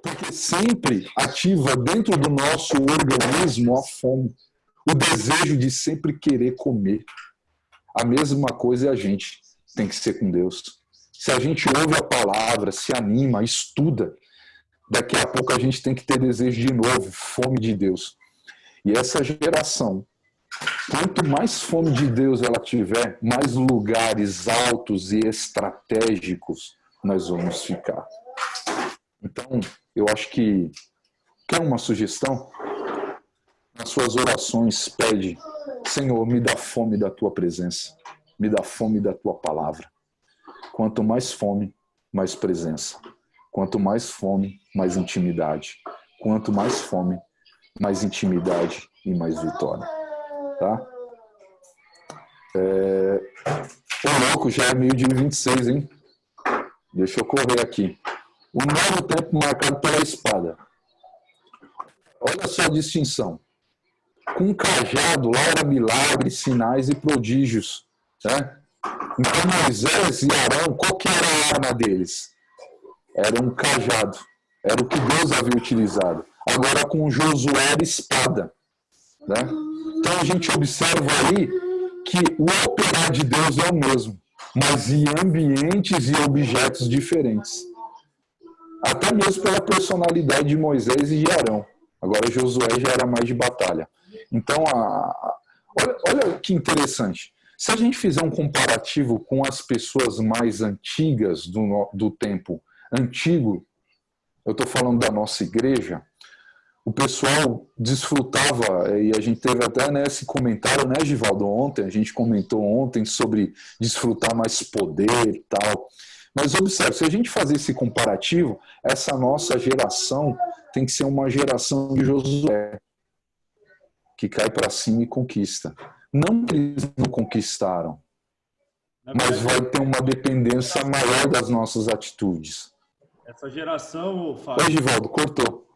Porque sempre ativa dentro do nosso organismo a fome, o desejo de sempre querer comer. A mesma coisa a gente tem que ser com Deus. Se a gente ouve a palavra, se anima, estuda, daqui a pouco a gente tem que ter desejo de novo, fome de Deus. E essa geração, quanto mais fome de Deus ela tiver, mais lugares altos e estratégicos nós vamos ficar. Então, eu acho que quer uma sugestão? Nas suas orações, pede, Senhor, me dá fome da tua presença, me dá fome da tua palavra. Quanto mais fome, mais presença. Quanto mais fome, mais intimidade. Quanto mais fome, mais intimidade e mais vitória. Tá? O louco já é 12:26, hein? Deixa eu correr aqui. Um novo tempo marcado pela espada. Olha só a distinção. Com um cajado, lá era milagres, sinais e prodígios. Né? Então Moisés e Arão, qual que era a arma deles? Era um cajado. Era o que Deus havia utilizado. Agora com Josué era espada. Né? Então a gente observa aí que o operar de Deus é o mesmo, mas em ambientes e objetos diferentes. Até mesmo pela personalidade de Moisés e de Arão. Agora Josué já era mais de batalha. Então, olha que interessante. Se a gente fizer um comparativo com as pessoas mais antigas do tempo antigo, eu estou falando da nossa igreja, o pessoal desfrutava, e a gente teve até esse comentário, né, Givaldo, ontem, a gente comentou ontem sobre desfrutar mais poder e tal. Mas observe, se a gente fazer esse comparativo, essa nossa geração tem que ser uma geração de Josué, que cai para cima e conquista. Não que eles não conquistaram, mas vai ter uma dependência maior das nossas atitudes. Essa geração, Fábio... Oi, Givaldo, cortou.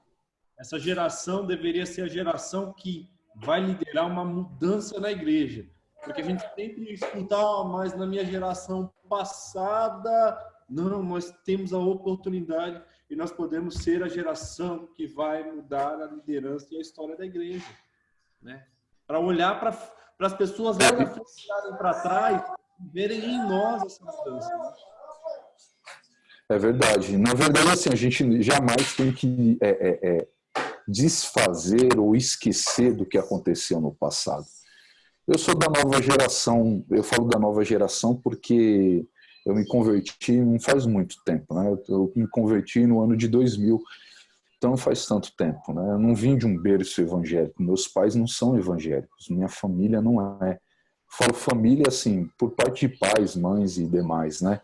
Essa geração deveria ser a geração que vai liderar uma mudança na igreja. Porque a gente sempre escuta, mas na minha geração passada... Não, nós temos a oportunidade e nós podemos ser a geração que vai mudar a liderança e a história da igreja. Né? Para olhar para as pessoas lá na frente, olharem para trás e verem em nós essa mudança. Né? É verdade. Na verdade, assim, a gente jamais tem que desfazer ou esquecer do que aconteceu no passado. Eu sou da nova geração, eu falo da nova geração porque eu me converti não faz muito tempo, né? Eu me converti no ano de 2000, então não faz tanto tempo, né? Eu não vim de um berço evangélico, meus pais não são evangélicos, minha família não é. Falo família, assim, por parte de pais, mães e demais, né?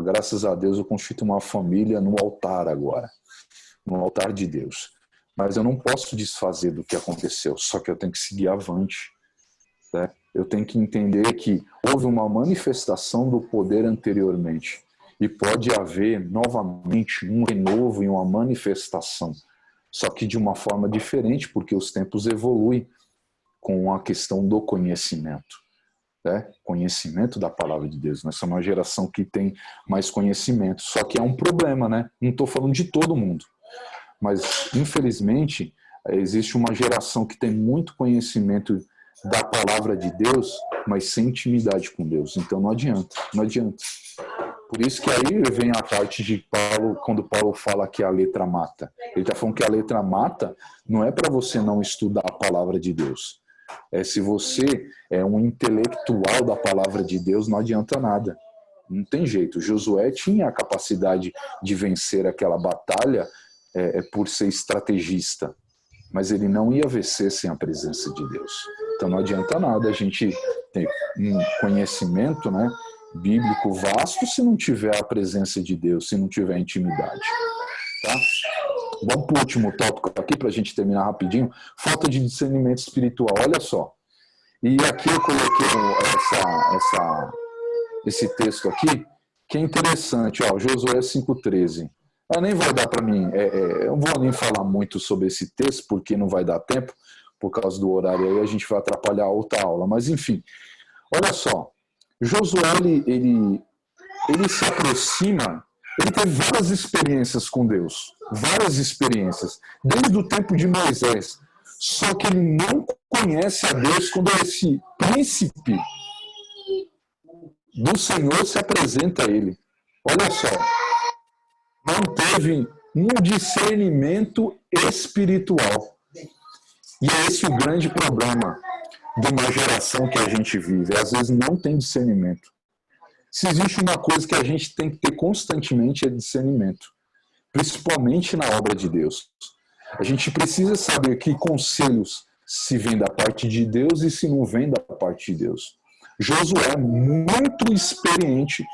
Graças a Deus eu constituo uma família no altar agora, no altar de Deus. Mas eu não posso desfazer do que aconteceu, só que eu tenho que seguir avante, né? Eu tenho que entender que houve uma manifestação do poder anteriormente e pode haver novamente um renovo e uma manifestação, só que de uma forma diferente, porque os tempos evoluem com a questão do conhecimento, né? Conhecimento da palavra de Deus. Nós somos uma geração que tem mais conhecimento, só que é um problema, né? Não estou falando de todo mundo, mas infelizmente existe uma geração que tem muito conhecimento da palavra de Deus, mas sem intimidade com Deus. Então não adianta, não adianta. Por isso que aí vem a parte de Paulo, quando Paulo fala que a letra mata. Ele está falando que a letra mata não é para você não estudar a palavra de Deus. Se você é um intelectual da palavra de Deus, não adianta nada. Não tem jeito. Josué tinha a capacidade de vencer aquela batalha por ser estrategista, mas ele não ia vencer sem a presença de Deus. Então não adianta nada a gente ter um conhecimento, né, bíblico vasto se não tiver a presença de Deus, se não tiver intimidade. Tá? Vamos para o último tópico aqui para a gente terminar rapidinho. Falta de discernimento espiritual. Olha só. E aqui eu coloquei esse texto aqui, que é interessante. Ó, Josué 5,13. Nem vai dar para mim, eu não vou nem falar muito sobre esse texto, porque não vai dar tempo, por causa do horário aí, a gente vai atrapalhar a outra aula. Mas, enfim, olha só, Josué, ele se aproxima, ele teve várias experiências com Deus, várias experiências, desde o tempo de Moisés, só que ele não conhece a Deus quando esse príncipe do Senhor se apresenta a ele. Olha só. Não teve um discernimento espiritual. E é esse o grande problema de uma geração que a gente vive. Às vezes não tem discernimento. Se existe uma coisa que a gente tem que ter constantemente é discernimento. Principalmente na obra de Deus. A gente precisa saber que conselhos se vêm da parte de Deus e se não vêm da parte de Deus. Josué, muito experiente,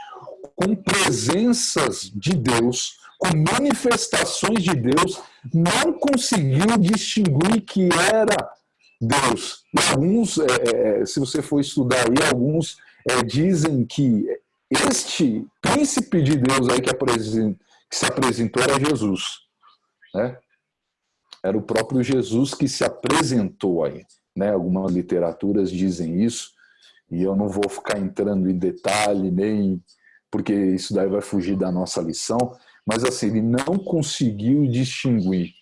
com presenças de Deus, com manifestações de Deus, não conseguiu distinguir que era Deus. E alguns, se você for estudar aí, alguns dizem que este príncipe de Deus aí que se apresentou era Jesus, né? Era o próprio Jesus que se apresentou aí, né? Algumas literaturas dizem isso, e eu não vou ficar entrando em detalhe, nem porque isso daí vai fugir da nossa lição, mas assim, ele não conseguiu distinguir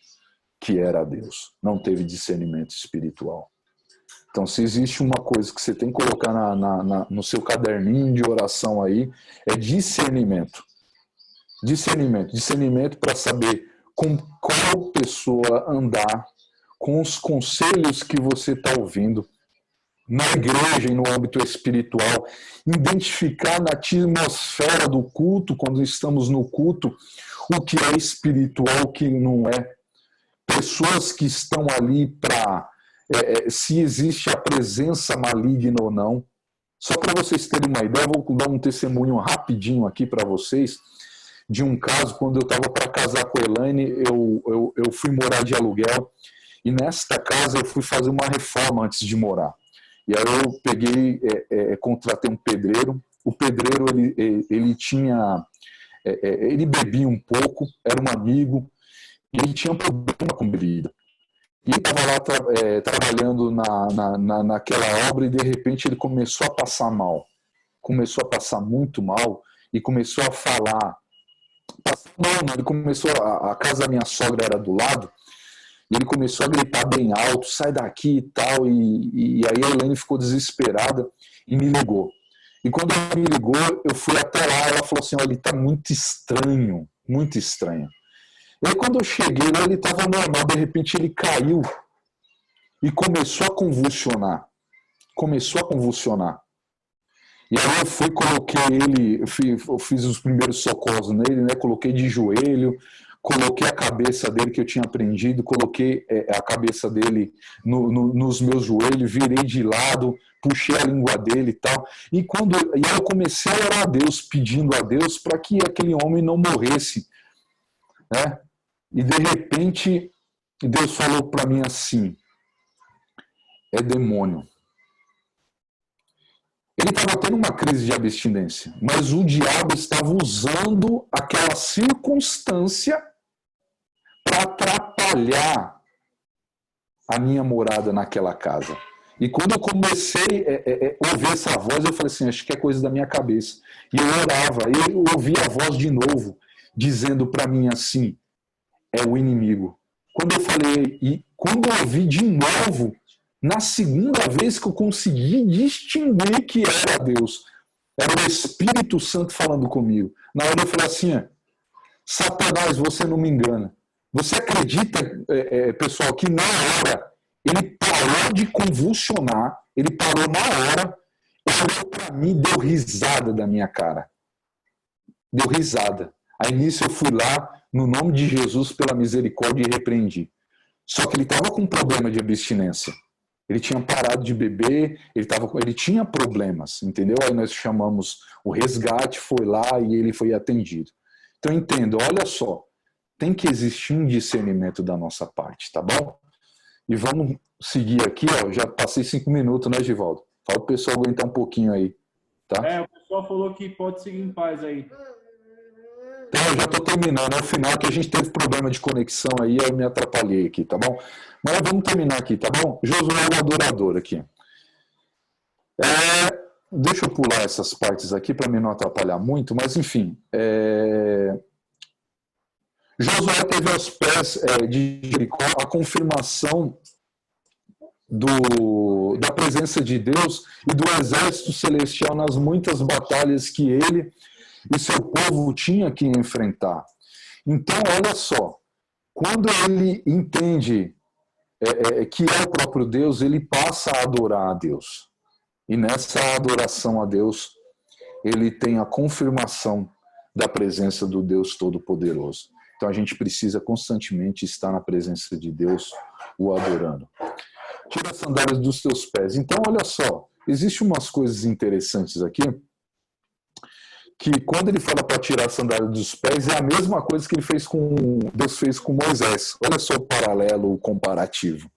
que era Deus, não teve discernimento espiritual. Então, se existe uma coisa que você tem que colocar no seu caderninho de oração aí, é discernimento. Discernimento. Discernimento para saber com qual pessoa andar, com os conselhos que você está ouvindo na igreja e no âmbito espiritual, identificar na atmosfera do culto, quando estamos no culto, o que é espiritual, o que não é. Pessoas que estão ali para, se existe a presença maligna ou não. Só para vocês terem uma ideia, vou dar um testemunho rapidinho aqui para vocês, de um caso, quando eu estava para casar com a Elaine, eu fui morar de aluguel, e nesta casa eu fui fazer uma reforma antes de morar. E aí eu peguei, contratei um pedreiro. O pedreiro, ele tinha, ele bebia um pouco, era um amigo, e ele tinha um problema com bebida. E ele estava lá trabalhando naquela obra e de repente ele começou a passar mal. Começou a passar muito mal e começou a falar. Não, ele começou, a casa da minha sogra era do lado, e ele começou a gritar bem alto, sai daqui e tal, e aí a Elaine ficou desesperada e me ligou. E quando ela me ligou, eu fui até lá, ela falou assim, olha, ele está muito estranho, muito estranho. E aí quando eu cheguei lá, ele estava normal, de repente ele caiu e começou a convulsionar. Começou a convulsionar. E aí eu fui, coloquei ele, eu fiz os primeiros socorros nele, né? Coloquei de joelho, coloquei a cabeça dele que eu tinha aprendido, coloquei a cabeça dele nos meus joelhos, virei de lado, puxei a língua dele e tal. E aí eu comecei a orar a Deus, pedindo a Deus para que aquele homem não morresse, né? E de repente Deus falou para mim assim, é demônio. Ele estava tendo uma crise de abstinência, mas o diabo estava usando aquela circunstância para atrapalhar a minha morada naquela casa. E quando eu comecei a ouvir essa voz, eu falei assim, acho que é coisa da minha cabeça. E eu orava, e eu ouvi a voz de novo, dizendo para mim assim, é o inimigo. Quando eu falei, e quando eu ouvi de novo, na segunda vez que eu consegui distinguir que era Deus, era o Espírito Santo falando comigo. Na hora eu falei assim, Satanás, você não me engana. Você acredita, pessoal, que na hora ele parou de convulsionar, ele parou na hora, olhou para mim, deu risada da minha cara. Deu risada. Aí nisso eu fui lá, no nome de Jesus, pela misericórdia, e repreendi. Só que ele estava com problema de abstinência. Ele tinha parado de beber, ele tinha problemas, entendeu? Aí nós chamamos o resgate, foi lá e ele foi atendido. Então entendo, olha só, tem que existir um discernimento da nossa parte, tá bom? E vamos seguir aqui, ó, já passei 5 minutos, né, Givaldo? Fala pro pessoal aguentar um pouquinho aí, tá? O pessoal falou que pode seguir em paz aí. Então, eu já estou terminando, é o final que a gente teve problema de conexão aí, eu me atrapalhei aqui, tá bom? Mas vamos terminar aqui, tá bom? Josué é o adorador aqui. Deixa eu pular essas partes aqui para mim não atrapalhar muito, mas enfim. Josué teve aos pés de Jericó a confirmação da presença de Deus e do exército celestial nas muitas batalhas que ele e seu povo tinha que enfrentar. Então, olha só, quando ele entende que é o próprio Deus, ele passa a adorar a Deus. E nessa adoração a Deus, ele tem a confirmação da presença do Deus Todo-Poderoso. Então a gente precisa constantemente estar na presença de Deus, o adorando. Tira as sandálias dos teus pés. Então, olha só, existem umas coisas interessantes aqui, que quando ele fala para tirar a sandália dos pés, é a mesma coisa que Deus fez com Moisés. Olha só o paralelo, o comparativo.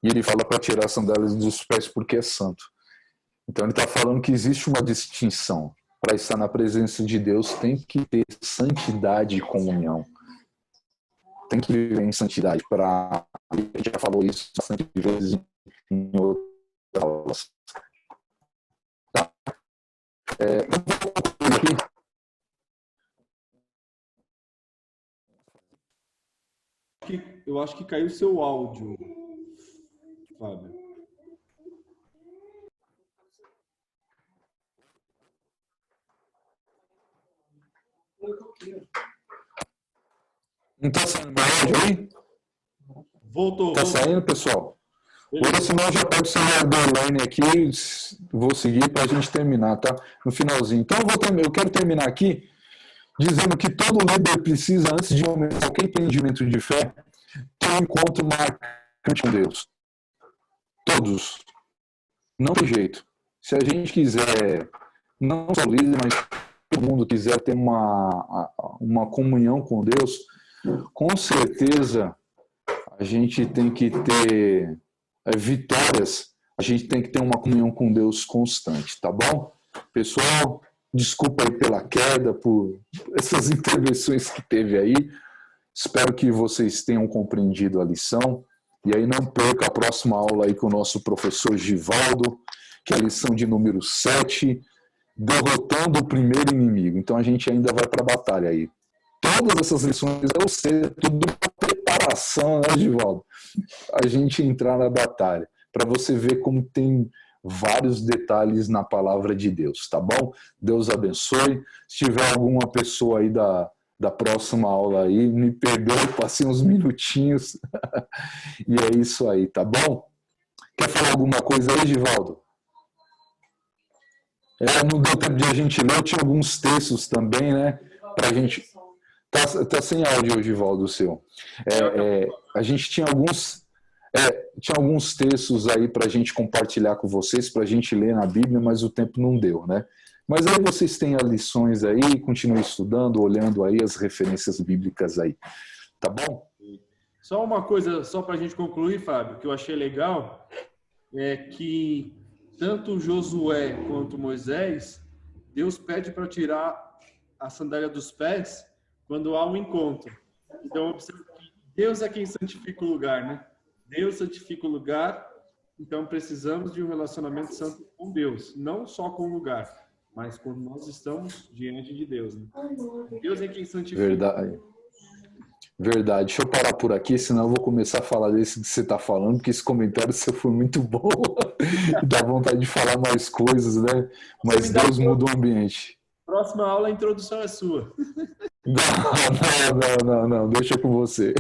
E ele fala para tirar as sandálias dos pés porque é santo. Então ele está falando que existe uma distinção. Para estar na presença de Deus tem que ter santidade e comunhão. Tem que viver em santidade. A gente já falou isso bastante vezes em outras aulas. Tá? Eu acho que caiu seu áudio, Fábio. Não tá saindo meu áudio aí? Voltou. Tá saindo, pessoal? Ou senão eu já pego o celular do Elaine aqui, vou seguir para a gente terminar, tá? No finalzinho. Então eu quero terminar aqui dizendo que todo líder precisa, antes de qualquer empreendimento de fé, ter um encontro marcante com Deus. Todos. Não tem jeito. Se a gente quiser, não só líder, mas todo mundo quiser ter uma comunhão com Deus, com certeza a gente tem que ter vitórias, a gente tem que ter uma comunhão com Deus constante, tá bom? Pessoal, desculpa aí pela queda, por essas intervenções que teve aí. Espero que vocês tenham compreendido a lição. E aí não perca a próxima aula aí com o nosso professor Givaldo, que é a lição de número 7, derrotando o primeiro inimigo. Então a gente ainda vai para a batalha aí. Todas essas lições, eu sei, é tudo uma preparação, né, Givaldo? A gente entrar na batalha, para você ver como tem vários detalhes na palavra de Deus, tá bom? Deus abençoe. Se tiver alguma pessoa aí da próxima aula aí, me perdoe, passei uns minutinhos. E é isso aí, tá bom? Quer falar alguma coisa aí, Givaldo? Não deu tempo de a gente ler, tinha alguns textos também, né? Pra gente... Tá sem áudio, Givaldo, o seu. A gente tinha alguns textos aí para a gente compartilhar com vocês, para a gente ler na Bíblia, mas o tempo não deu, né? Mas aí vocês têm as lições aí, continuem estudando, olhando aí as referências bíblicas aí, tá bom? Só uma coisa, só para a gente concluir, Fábio, que eu achei legal, é que tanto Josué quanto Moisés, Deus pede para tirar a sandália dos pés quando há um encontro. Então, observe que Deus é quem santifica o lugar, né? Deus santifica o lugar, então precisamos de um relacionamento santo com Deus, não só com o lugar, mas quando nós estamos diante de Deus, né? Deus é quem santifica. Verdade. Deixa eu parar por aqui, senão eu vou começar a falar desse que você está falando, porque esse comentário seu foi muito bom. Dá vontade de falar mais coisas, né? Mas Deus muda o ambiente. Próxima aula, a introdução é sua. Não, deixa com você.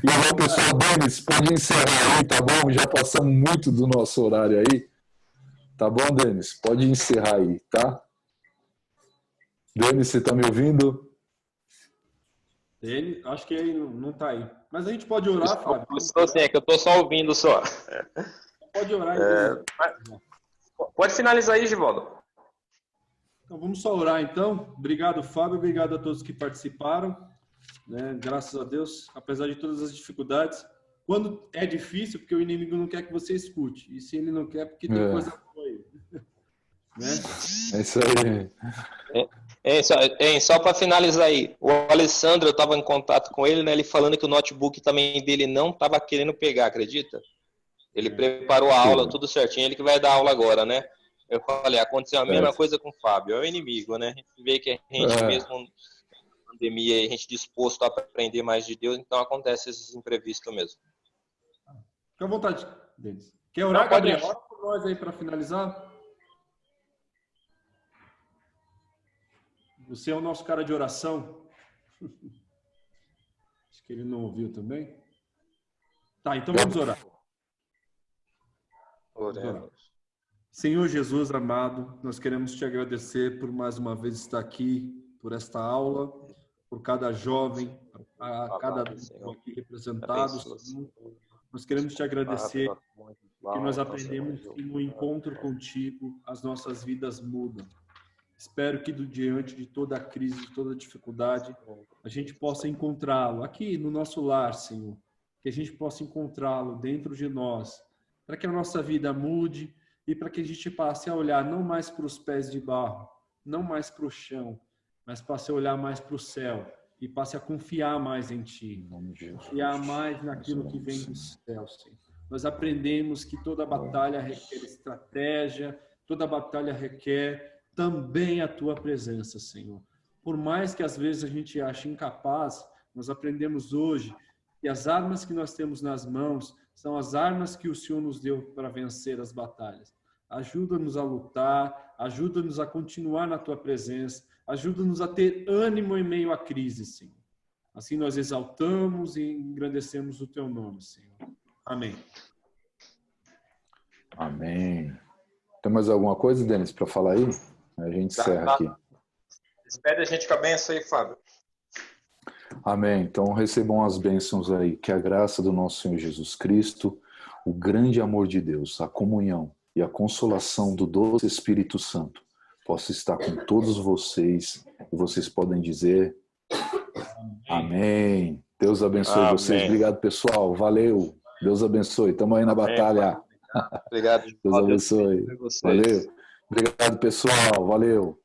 E agora, pessoal, Denis, pode encerrar aí, tá bom? Já passamos muito do nosso horário aí. Tá bom, Denis? Pode encerrar aí, tá? Denis, você tá me ouvindo? Ele, acho que ele não tá aí. Mas a gente pode orar, Fábio? Estou sim, é que eu tô só ouvindo só. Pode orar. Pode finalizar aí, Givaldo. Então, vamos só orar, então. Obrigado, Fábio. Obrigado a todos que participaram. Né? Graças a Deus, apesar de todas as dificuldades. Quando é difícil, porque o inimigo não quer que você escute. E se ele não quer, porque tem coisa boa aí. Né? É isso aí. Só para finalizar aí, o Alessandro, eu estava em contato com ele, né? Ele falando que o notebook também dele não estava querendo pegar, acredita? Ele preparou a aula, tudo certinho, ele que vai dar aula agora, né? Eu falei, aconteceu a mesma coisa com o Fábio, é o inimigo, né? A gente vê que a gente mesmo na pandemia, a gente disposto a aprender mais de Deus, então acontece esses imprevistos mesmo. Fica à vontade, Denis. Quer orar, Gabriel? Ora por nós aí para finalizar. Você é o nosso cara de oração. Acho que ele não ouviu também. Tá, então vamos orar. Oremos. Senhor Jesus amado, nós queremos te agradecer por mais uma vez estar aqui, por esta aula, por cada jovem, a cada um aqui representado. Nós queremos te agradecer porque nós aprendemos que no encontro contigo as nossas vidas mudam. Espero que diante de toda a crise, de toda a dificuldade, a gente possa encontrá-lo aqui no nosso lar, Senhor. Que a gente possa encontrá-lo dentro de nós, para que a nossa vida mude e para que a gente passe a olhar não mais para os pés de barro, não mais para o chão, mas passe a olhar mais para o céu e passe a confiar mais em Ti, confiar mais naquilo que vem do céu, Senhor. Nós aprendemos que toda batalha requer estratégia, toda batalha requer também a Tua presença, Senhor. Por mais que às vezes a gente ache incapaz, nós aprendemos hoje que as armas que nós temos nas mãos são as armas que o Senhor nos deu para vencer as batalhas. Ajuda-nos a lutar, Ajuda-nos a continuar na tua presença. Ajuda-nos a ter ânimo em meio à crise, Senhor. Assim nós exaltamos e engrandecemos o teu nome, Senhor. Amém. Amém. Tem mais alguma coisa, Denis, para falar aí? A gente encerra aqui. Despede a gente com a bênção aí, Fábio. Amém. Então recebam as bênçãos aí. Que a graça do nosso Senhor Jesus Cristo, o grande amor de Deus, a comunhão e a consolação do doce Espírito Santo possa estar com todos vocês. E vocês podem dizer amém. Deus abençoe Amém. vocês. Obrigado, pessoal. Valeu. Deus abençoe. Estamos aí na batalha. Obrigado. Deus abençoe. Valeu. Obrigado, pessoal. Valeu.